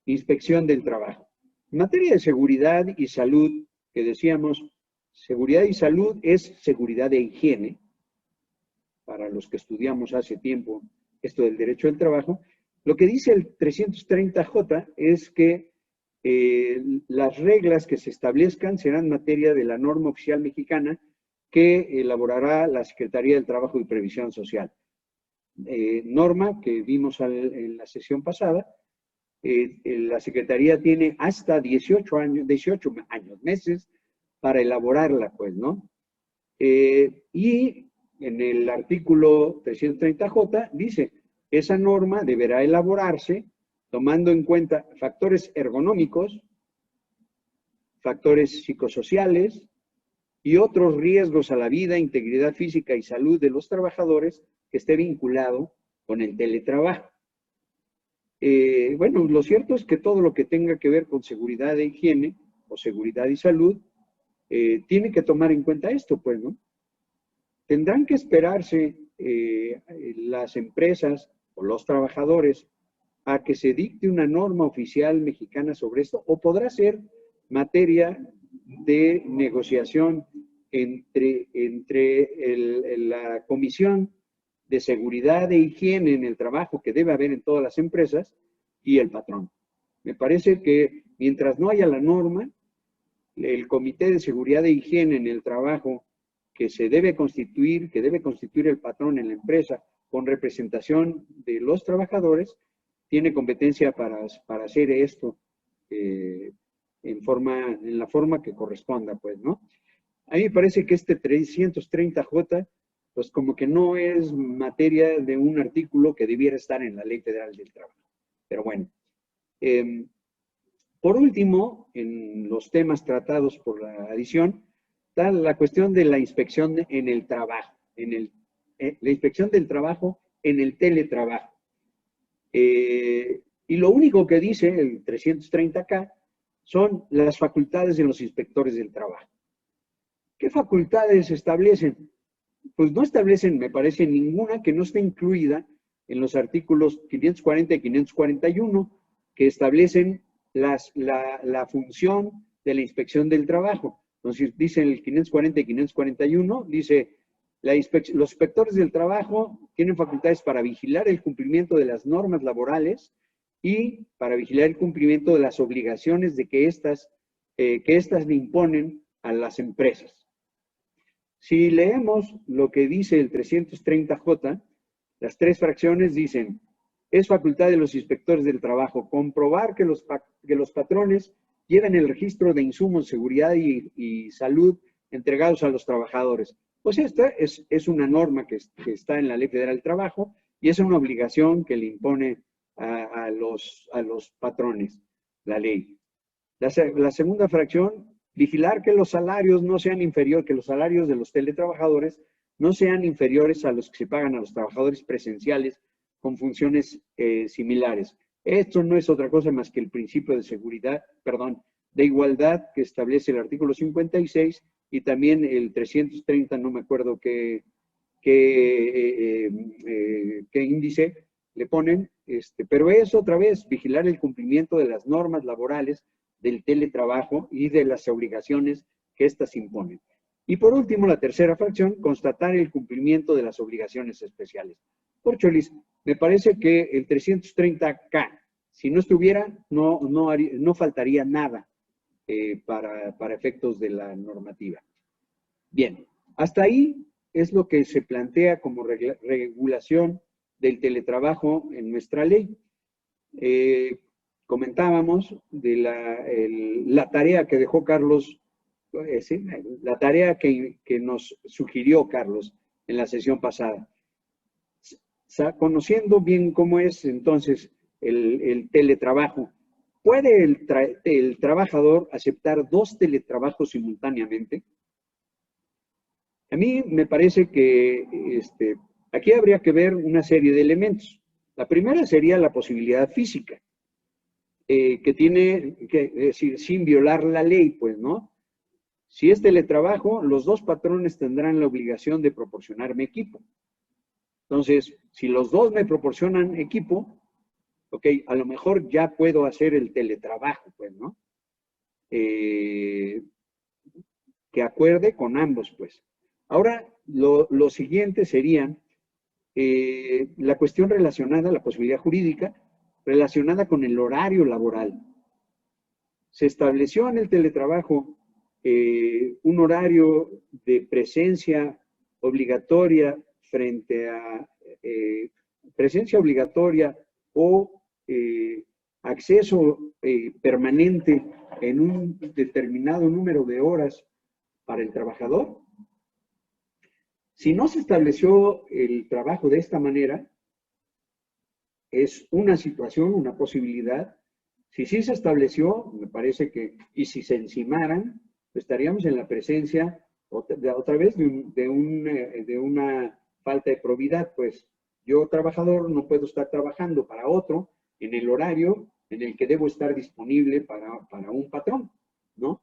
inspección del trabajo. En materia de seguridad y salud, que decíamos, seguridad y salud es seguridad e higiene, para los que estudiamos hace tiempo esto del derecho del trabajo. Lo que dice el 330J es que las reglas que se establezcan serán materia de la norma oficial mexicana que elaborará la Secretaría del Trabajo y Previsión Social. Norma que vimos en la sesión pasada. La Secretaría tiene hasta 18 meses para elaborarla, pues, ¿no? Y en el artículo 330J dice, esa norma deberá elaborarse tomando en cuenta factores ergonómicos, factores psicosociales y otros riesgos a la vida, integridad física y salud de los trabajadores que esté vinculado con el teletrabajo. Bueno, lo cierto es que todo lo que tenga que ver con seguridad e higiene o seguridad y salud tiene que tomar en cuenta esto, pues, ¿no? Tendrán que esperarse las empresas o los trabajadores a que se dicte una norma oficial mexicana sobre esto, o podrá ser materia de negociación entre la Comisión de Seguridad e Higiene en el Trabajo que debe haber en todas las empresas y el patrón. Me parece que mientras no haya la norma, el Comité de Seguridad e Higiene en el Trabajo que debe constituir el patrón en la empresa con representación de los trabajadores, tiene competencia para hacer esto en la forma que corresponda, pues, ¿no? A mí me parece que este 330J, pues como que no es materia de un artículo que debiera estar en la Ley Federal del Trabajo. Pero bueno. Por último, en los temas tratados por la adición, está la cuestión de la inspección en el trabajo, la inspección del trabajo en el teletrabajo. Y lo único que dice el 330K son las facultades de los inspectores del trabajo. ¿Qué facultades establecen? Pues no establecen, me parece, ninguna que no esté incluida en los artículos 540 y 541, que establecen la función de la inspección del trabajo. Entonces, dice el 540 y 541, dice, los inspectores del trabajo tienen facultades para vigilar el cumplimiento de las normas laborales y para vigilar el cumplimiento de las obligaciones de que éstas le imponen a las empresas. Si leemos lo que dice el 330J, las tres fracciones dicen, es facultad de los inspectores del trabajo comprobar que los patrones lleven el registro de insumos, seguridad y salud entregados a los trabajadores. Pues esta es una norma que está en la Ley Federal del Trabajo y es una obligación que le impone a los patrones la ley. La segunda fracción, vigilar que los salarios no sean inferiores, que los salarios de los teletrabajadores no sean inferiores a los que se pagan a los trabajadores presenciales con funciones similares. Esto no es otra cosa más que el principio de de igualdad que establece el artículo 56 y también el 330, no me acuerdo qué índice le ponen, pero es otra vez vigilar el cumplimiento de las normas laborales del teletrabajo y de las obligaciones que éstas imponen. Y por último, la tercera fracción, constatar el cumplimiento de las obligaciones especiales. Por Cholis, me parece que el 330K, si no estuviera, no faltaría nada para efectos de la normativa. Bien, hasta ahí es lo que se plantea como regulación del teletrabajo en nuestra ley. Comentábamos de la tarea que dejó Carlos, ¿sí? La tarea que nos sugirió Carlos en la sesión pasada. Conociendo bien cómo es entonces el teletrabajo, ¿puede el trabajador aceptar 2 teletrabajos simultáneamente? A mí me parece que aquí habría que ver una serie de elementos. La primera sería la posibilidad física, que tiene que decir, sin violar la ley, pues, ¿no? Si es teletrabajo, los 2 patrones tendrán la obligación de proporcionarme equipo. Entonces, si los 2 me proporcionan equipo, ok, a lo mejor ya puedo hacer el teletrabajo, pues, ¿no? Que acuerde con ambos, pues. Ahora, lo siguiente sería la cuestión relacionada, la posibilidad jurídica, relacionada con el horario laboral. Se estableció en el teletrabajo un horario de presencia obligatoria frente a presencia obligatoria o acceso permanente en un determinado número de horas para el trabajador. Si no se estableció el trabajo de esta manera, es una situación, una posibilidad. Si sí se estableció, me parece que, y si se encimaran, estaríamos en la presencia otra vez de una falta de probidad, pues yo trabajador no puedo estar trabajando para otro en el horario en el que debo estar disponible para un patrón, ¿no?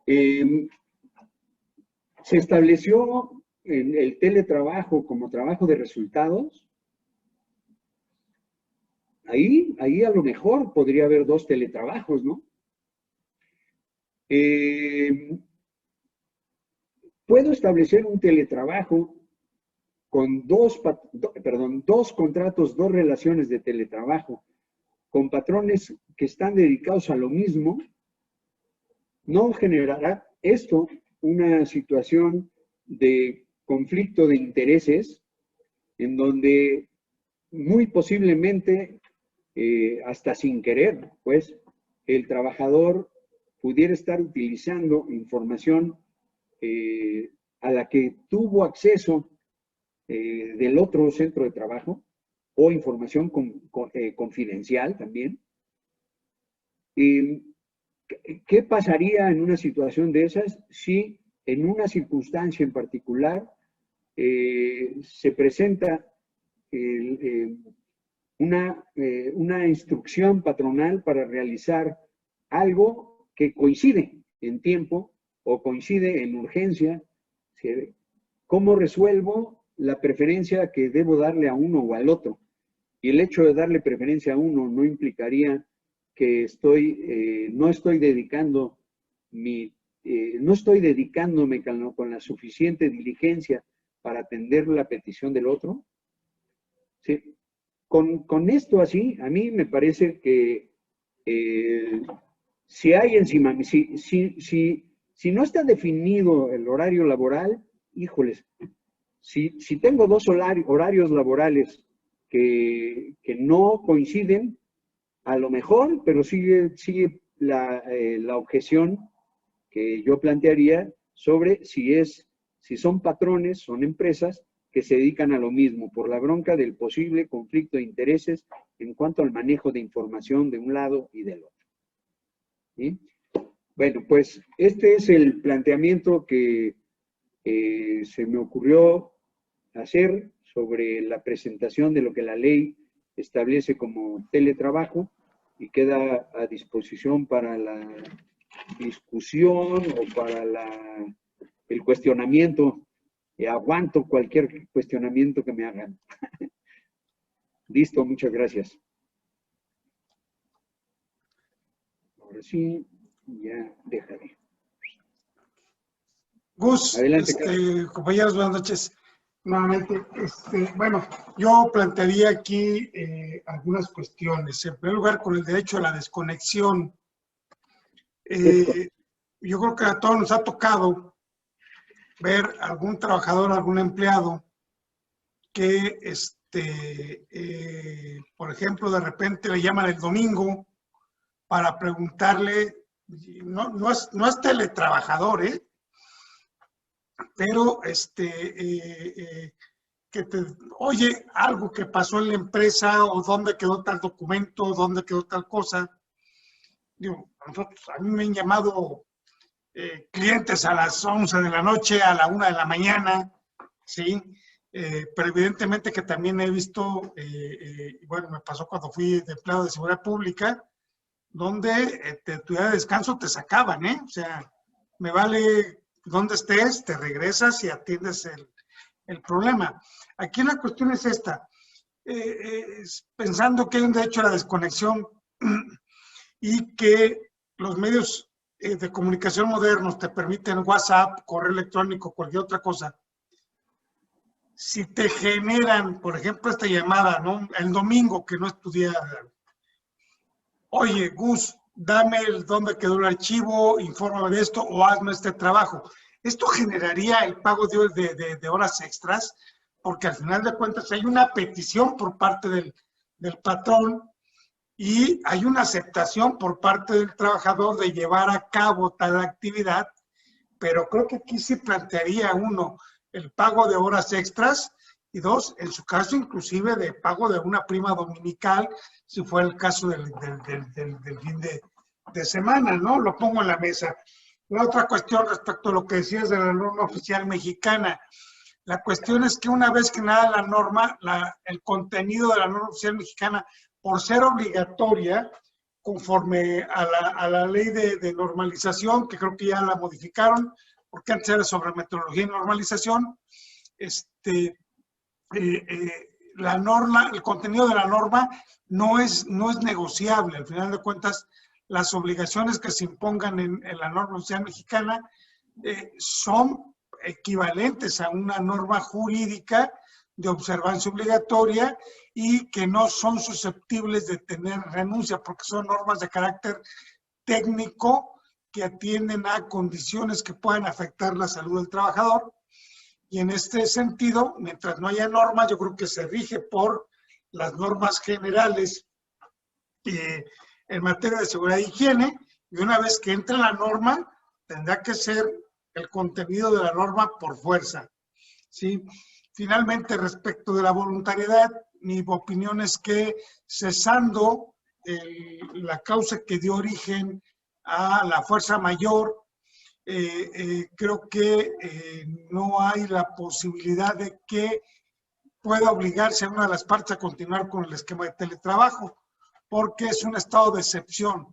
Se estableció el teletrabajo como trabajo de resultados. Ahí a lo mejor podría haber 2 teletrabajos, ¿no? Puedo establecer un teletrabajo con 2 contratos, 2 relaciones de teletrabajo con patrones que están dedicados a lo mismo. No generará esto una situación de conflicto de intereses en donde muy posiblemente, hasta sin querer, pues, el trabajador pudiera estar utilizando información a la que tuvo acceso del otro centro de trabajo o información confidencial también. ¿Qué pasaría en una situación de esas si en una circunstancia en particular se presenta una instrucción patronal para realizar algo que coincide en tiempo o coincide en urgencia. ¿Sí? ¿Cómo resuelvo la preferencia que debo darle a uno o al otro? Y el hecho de darle preferencia a uno no implicaría que no estoy dedicando no estoy dedicándome con la suficiente diligencia para atender la petición del otro. ¿Sí? Con esto así, a mí me parece que si hay encima, si no está definido el horario laboral, híjoles, si tengo dos horarios laborales que no coinciden, a lo mejor, pero sigue la objeción que yo plantearía sobre si son patrones, son empresas que se dedican a lo mismo, por la bronca del posible conflicto de intereses en cuanto al manejo de información de un lado y del otro. ¿Sí? Bueno, pues este es el planteamiento que se me ocurrió hacer sobre la presentación de lo que la ley establece como teletrabajo y queda a disposición para la discusión o para el cuestionamiento. Aguanto cualquier cuestionamiento que me hagan. Listo, muchas gracias. Ahora sí, ya dejaré. Gus, Adelante, compañeros, buenas noches. Nuevamente, bueno, yo plantearía aquí algunas cuestiones. En primer lugar, con el derecho a la desconexión. Yo creo que a todos nos ha tocado ver algún trabajador, algún empleado que, por ejemplo, de repente le llaman el domingo para preguntarle, no es teletrabajador, pero oye, algo que pasó en la empresa o dónde quedó tal documento, dónde quedó tal cosa. Digo, a mí me han llamado clientes a las 11 de la noche, a la 1 de la mañana, ¿sí? Pero evidentemente que también he visto, bueno, me pasó cuando fui de empleado de seguridad pública, donde tu día de descanso te sacaban, O sea, me vale dónde estés, te regresas y atiendes el problema. Aquí la cuestión es esta, pensando que hay un derecho a la desconexión y que los medios de comunicación modernos te permiten WhatsApp, correo electrónico, cualquier otra cosa. Si te generan, por ejemplo, esta llamada, ¿no? El domingo que no estudié, oye, Gus, dame dónde quedó el archivo, infórmame de esto o hazme este trabajo. Esto generaría el pago de horas extras, porque al final de cuentas hay una petición por parte del patrón y hay una aceptación por parte del trabajador de llevar a cabo tal actividad, pero creo que aquí se plantearía, uno, el pago de horas extras y dos, en su caso inclusive de pago de una prima dominical, si fuera el caso del fin de semana, ¿no? Lo pongo en la mesa. La otra cuestión respecto a lo que decías de la norma oficial mexicana, la cuestión es que una vez que nada la norma, el contenido de la norma oficial mexicana, por ser obligatoria, conforme a la ley de normalización, que creo que ya la modificaron, porque antes era sobre metodología y normalización, la norma, el contenido de la norma no es negociable. Al final de cuentas, las obligaciones que se impongan en la norma oficial mexicana son equivalentes a una norma jurídica de observancia obligatoria y que no son susceptibles de tener renuncia porque son normas de carácter técnico que atienden a condiciones que puedan afectar la salud del trabajador. Y en este sentido, mientras no haya normas, yo creo que se rige por las normas generales en materia de seguridad e higiene, y una vez que entre la norma, tendrá que ser el contenido de la norma por fuerza, ¿sí? Finalmente, respecto de la voluntariedad, mi opinión es que cesando la causa que dio origen a la fuerza mayor, creo que no hay la posibilidad de que pueda obligarse a una de las partes a continuar con el esquema de teletrabajo, porque es un estado de excepción.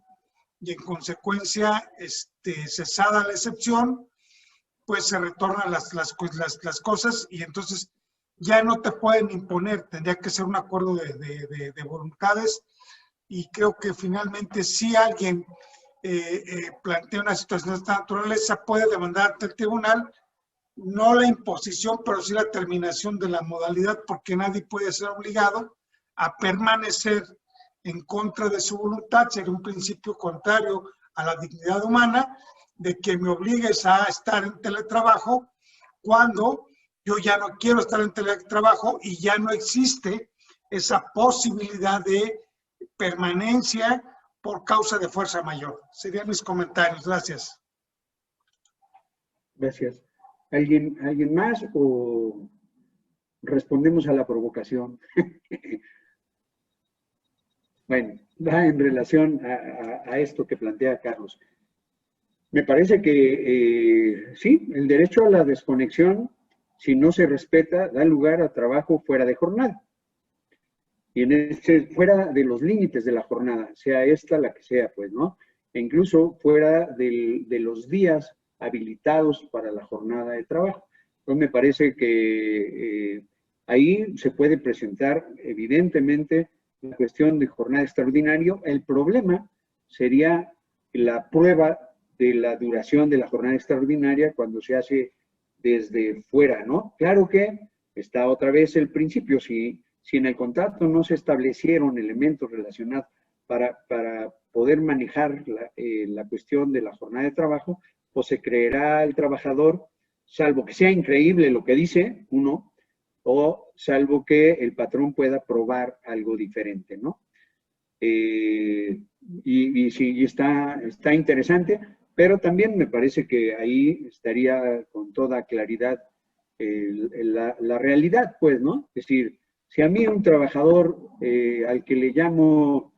y en consecuencia, cesada la excepción, pues se retornan las cosas y entonces ya no te pueden imponer, tendría que ser un acuerdo de voluntades y creo que finalmente si alguien plantea una situación de esta naturaleza puede demandar ante el tribunal, no la imposición, pero sí la terminación de la modalidad, porque nadie puede ser obligado a permanecer en contra de su voluntad. Sería un principio contrario a la dignidad humana de que me obligues a estar en teletrabajo cuando yo ya no quiero estar en teletrabajo y ya no existe esa posibilidad de permanencia por causa de fuerza mayor. Serían mis comentarios. Gracias. Gracias. ¿Alguien más o respondemos a la provocación? Bueno, va en relación a esto que plantea Carlos. Me parece que sí, el derecho a la desconexión, si no se respeta, da lugar a trabajo fuera de jornada. Y fuera de los límites de la jornada, sea esta la que sea, pues, ¿no? E incluso fuera de los días habilitados para la jornada de trabajo. Entonces me parece que ahí se puede presentar evidentemente la cuestión de jornada extraordinaria. El problema sería la prueba de la duración de la jornada extraordinaria cuando se hace desde fuera, ¿no? Claro que está otra vez el principio, si en el contrato no se establecieron elementos relacionados para poder manejar la cuestión de la jornada de trabajo, pues se creerá al trabajador, salvo que sea increíble lo que dice uno, o salvo que el patrón pueda probar algo diferente, ¿no? Y sí, está interesante, pero también me parece que ahí estaría con toda claridad la realidad, pues, ¿no? Es decir, si a mí un trabajador al que le llamo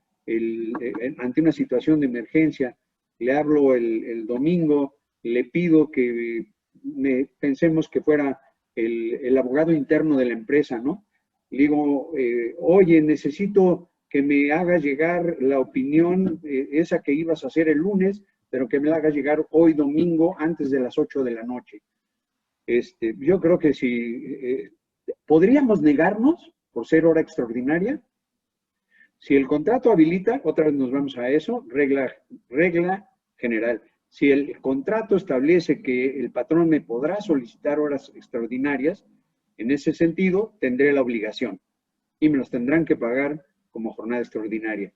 ante una situación de emergencia, le hablo el domingo, le pido que pensemos que fuera el abogado interno de la empresa, ¿no? Le digo, oye, necesito que me hagas llegar la opinión esa que ibas a hacer el lunes, pero que me la hagas llegar hoy domingo antes de las 8 de la noche. Yo creo que si podríamos negarnos por ser hora extraordinaria. Si el contrato habilita, otra vez nos vamos a eso, regla general. Si el contrato establece que el patrón me podrá solicitar horas extraordinarias, en ese sentido tendré la obligación y me los tendrán que pagar como jornada extraordinaria.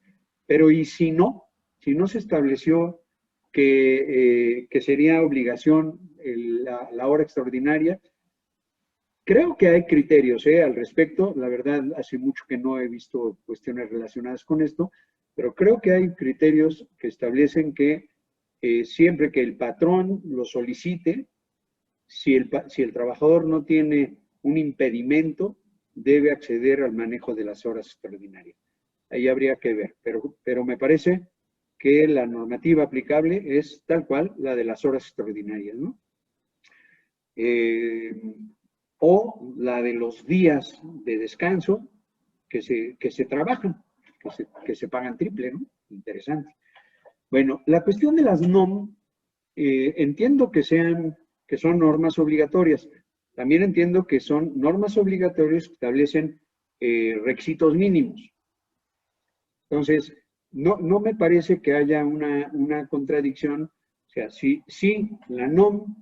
Pero ¿y si no? Si no se estableció que sería obligación la hora extraordinaria, creo que hay criterios al respecto. La verdad, hace mucho que no he visto cuestiones relacionadas con esto, pero creo que hay criterios que establecen que siempre que el patrón lo solicite, si el trabajador no tiene un impedimento, debe acceder al manejo de las horas extraordinarias. Ahí habría que ver, pero me parece que la normativa aplicable es tal cual la de las horas extraordinarias, ¿no? O la de los días de descanso que se trabajan, que se pagan triple, ¿no? Interesante. Bueno, la cuestión de las NOM, entiendo que son normas obligatorias. También entiendo que son normas obligatorias que establecen requisitos mínimos. Entonces, no me parece que haya una contradicción. O sea, si la NOM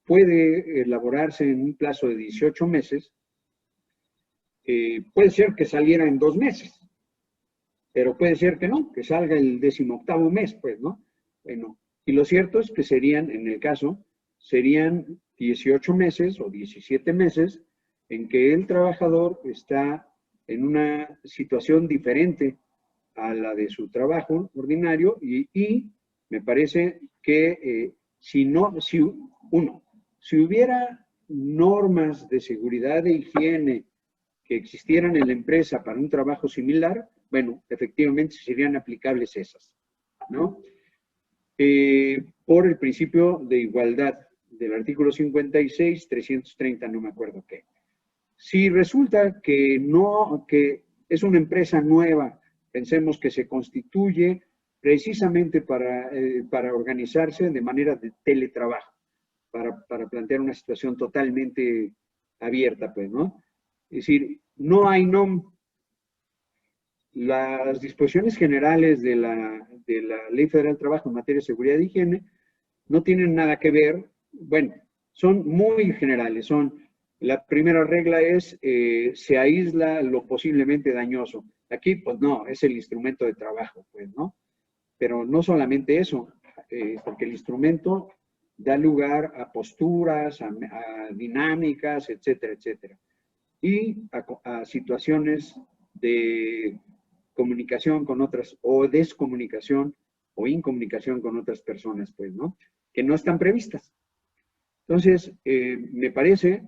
puede elaborarse en un plazo de 18 meses, puede ser que saliera en 2 meses, pero puede ser que no, que salga el 18º mes, pues, ¿no? Bueno, y lo cierto es que serían 18 meses o 17 meses en que el trabajador está en una situación diferente a la de su trabajo ordinario y me parece que si hubiera normas de seguridad e higiene que existieran en la empresa para un trabajo similar, bueno, efectivamente serían aplicables esas, ¿no? Por el principio de igualdad del artículo 56, 330, no me acuerdo qué. Si resulta que es una empresa nueva, pensemos que se constituye precisamente para organizarse de manera de teletrabajo, para plantear una situación totalmente abierta, pues, ¿no? Es decir, no hay NOM. Las disposiciones generales de la Ley Federal del Trabajo en materia de seguridad e higiene no tienen nada que ver, bueno, son muy generales, la primera regla es se aísla lo posiblemente dañoso. Aquí, pues no, es el instrumento de trabajo, pues, ¿no? Pero no solamente eso, porque el instrumento da lugar a posturas, a dinámicas, etcétera, etcétera. Y a situaciones de comunicación con otras, o descomunicación, o incomunicación con otras personas, pues, ¿no? Que no están previstas. Entonces, me parece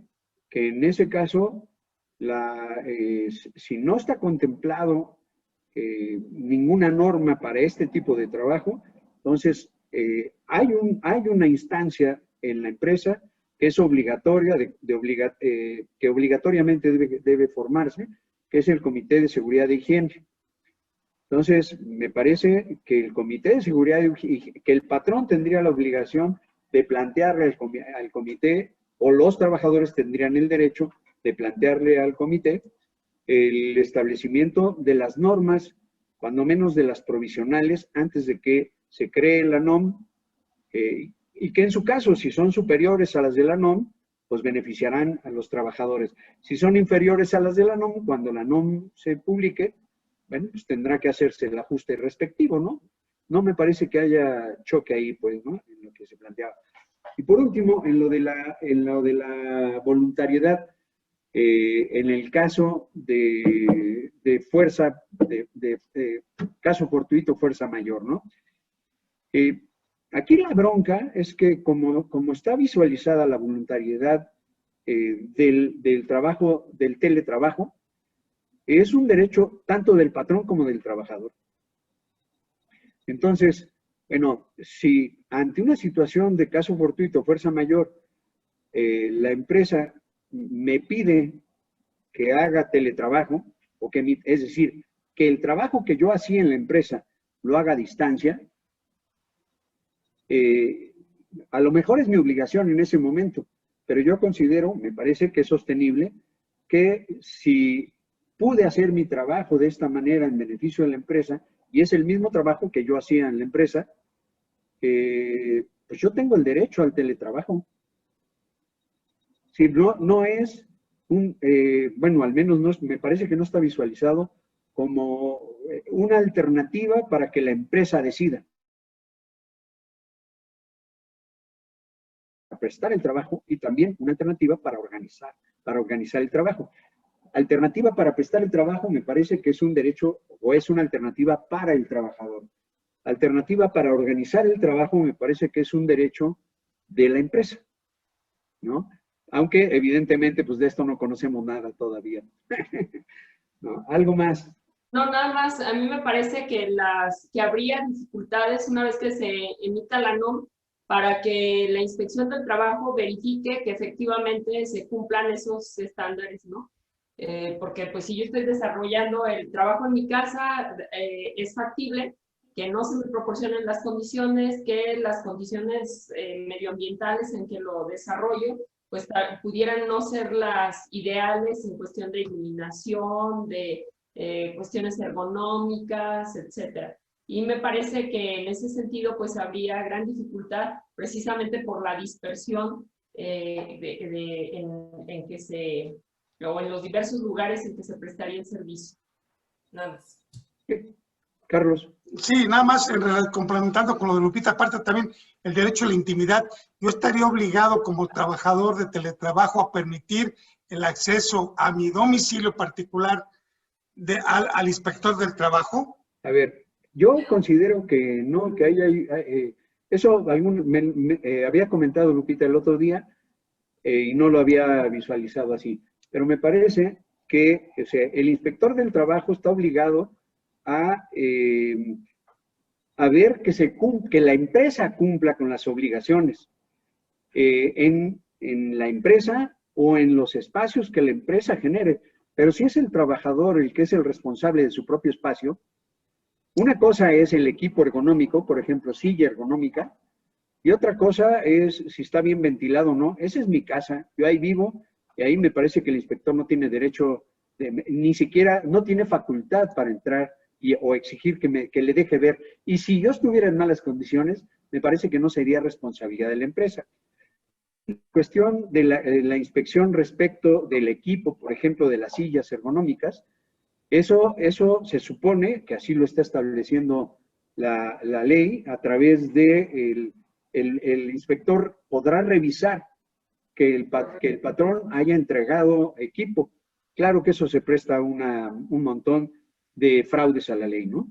que en ese caso, si no está contemplado ninguna norma para este tipo de trabajo, entonces hay una instancia en la empresa que es obligatoria, que obligatoriamente debe formarse, que es el Comité de Seguridad e Higiene. Entonces, me parece que el Comité de Seguridad y que el patrón tendría la obligación de plantearle al comité, o los trabajadores tendrían el derecho de plantearle al comité el establecimiento de las normas, cuando menos de las provisionales, antes de que se cree la NOM, y que en su caso, si son superiores a las de la NOM, pues beneficiarán a los trabajadores. Si son inferiores a las de la NOM, cuando la NOM se publique, bueno, pues tendrá que hacerse el ajuste respectivo, ¿no? No me parece que haya choque ahí, pues, ¿no? En lo que se planteaba. Y por último, en lo de la voluntariedad, en el caso de fuerza, caso fortuito, fuerza mayor, ¿no? Aquí la bronca es que como está visualizada la voluntariedad del trabajo, del teletrabajo, es un derecho tanto del patrón como del trabajador. Entonces, bueno, si ante una situación de caso fortuito, fuerza mayor, la empresa me pide que haga teletrabajo, es decir, que el trabajo que yo hacía en la empresa lo haga a distancia, a lo mejor es mi obligación en ese momento, pero yo considero, me parece que es sostenible, que si pude hacer mi trabajo de esta manera en beneficio de la empresa, y es el mismo trabajo que yo hacía en la empresa, pues yo tengo el derecho al teletrabajo. Si no es bueno, al menos no, me parece que no está visualizado como una alternativa para que la empresa decida prestar el trabajo, y también una alternativa para organizar el trabajo. Alternativa para prestar el trabajo me parece que es un derecho o es una alternativa para el trabajador. Alternativa para organizar el trabajo me parece que es un derecho de la empresa, ¿no? Aunque evidentemente pues de esto no conocemos nada todavía. ¿No? ¿Algo más? No, nada más, a mí me parece que habría dificultades una vez que se emita la NOM para que la Inspección del Trabajo verifique que efectivamente se cumplan esos estándares, ¿no? Porque pues si yo estoy desarrollando el trabajo en mi casa, es factible que no se me proporcionen las condiciones, que las condiciones medioambientales en que lo desarrollo, pues pudieran no ser las ideales en cuestión de iluminación, de cuestiones ergonómicas, etcétera. Y me parece que en ese sentido pues habría gran dificultad precisamente por la dispersión en que o en los diversos lugares en que se prestaría el servicio. Nada más. Carlos. Sí, nada más complementando con lo de Lupita, aparte también el derecho a la intimidad. Yo estaría obligado como trabajador de teletrabajo a permitir el acceso a mi domicilio particular al inspector del trabajo. A ver, yo considero que no, que eso había comentado Lupita el otro día y no lo había visualizado así, pero me parece que o sea, el inspector del trabajo está obligado a ver que la empresa cumpla con las obligaciones en la empresa o en los espacios que la empresa genere. Pero si es el trabajador el que es el responsable de su propio espacio, Una cosa es el equipo ergonómico, por ejemplo, silla ergonómica, y otra cosa es si está bien ventilado o no. Esa es mi casa, yo ahí vivo, y ahí me parece que el inspector no tiene derecho, ni siquiera, no tiene facultad para entrar o exigir que le deje ver. Y si yo estuviera en malas condiciones, me parece que no sería responsabilidad de la empresa. Cuestión de la inspección respecto del equipo, por ejemplo, de las sillas ergonómicas, eso se supone que así lo está estableciendo la ley a través de el inspector podrá revisar que el patrón haya entregado equipo. Claro que eso se presta un montón de fraudes a la ley, ¿no?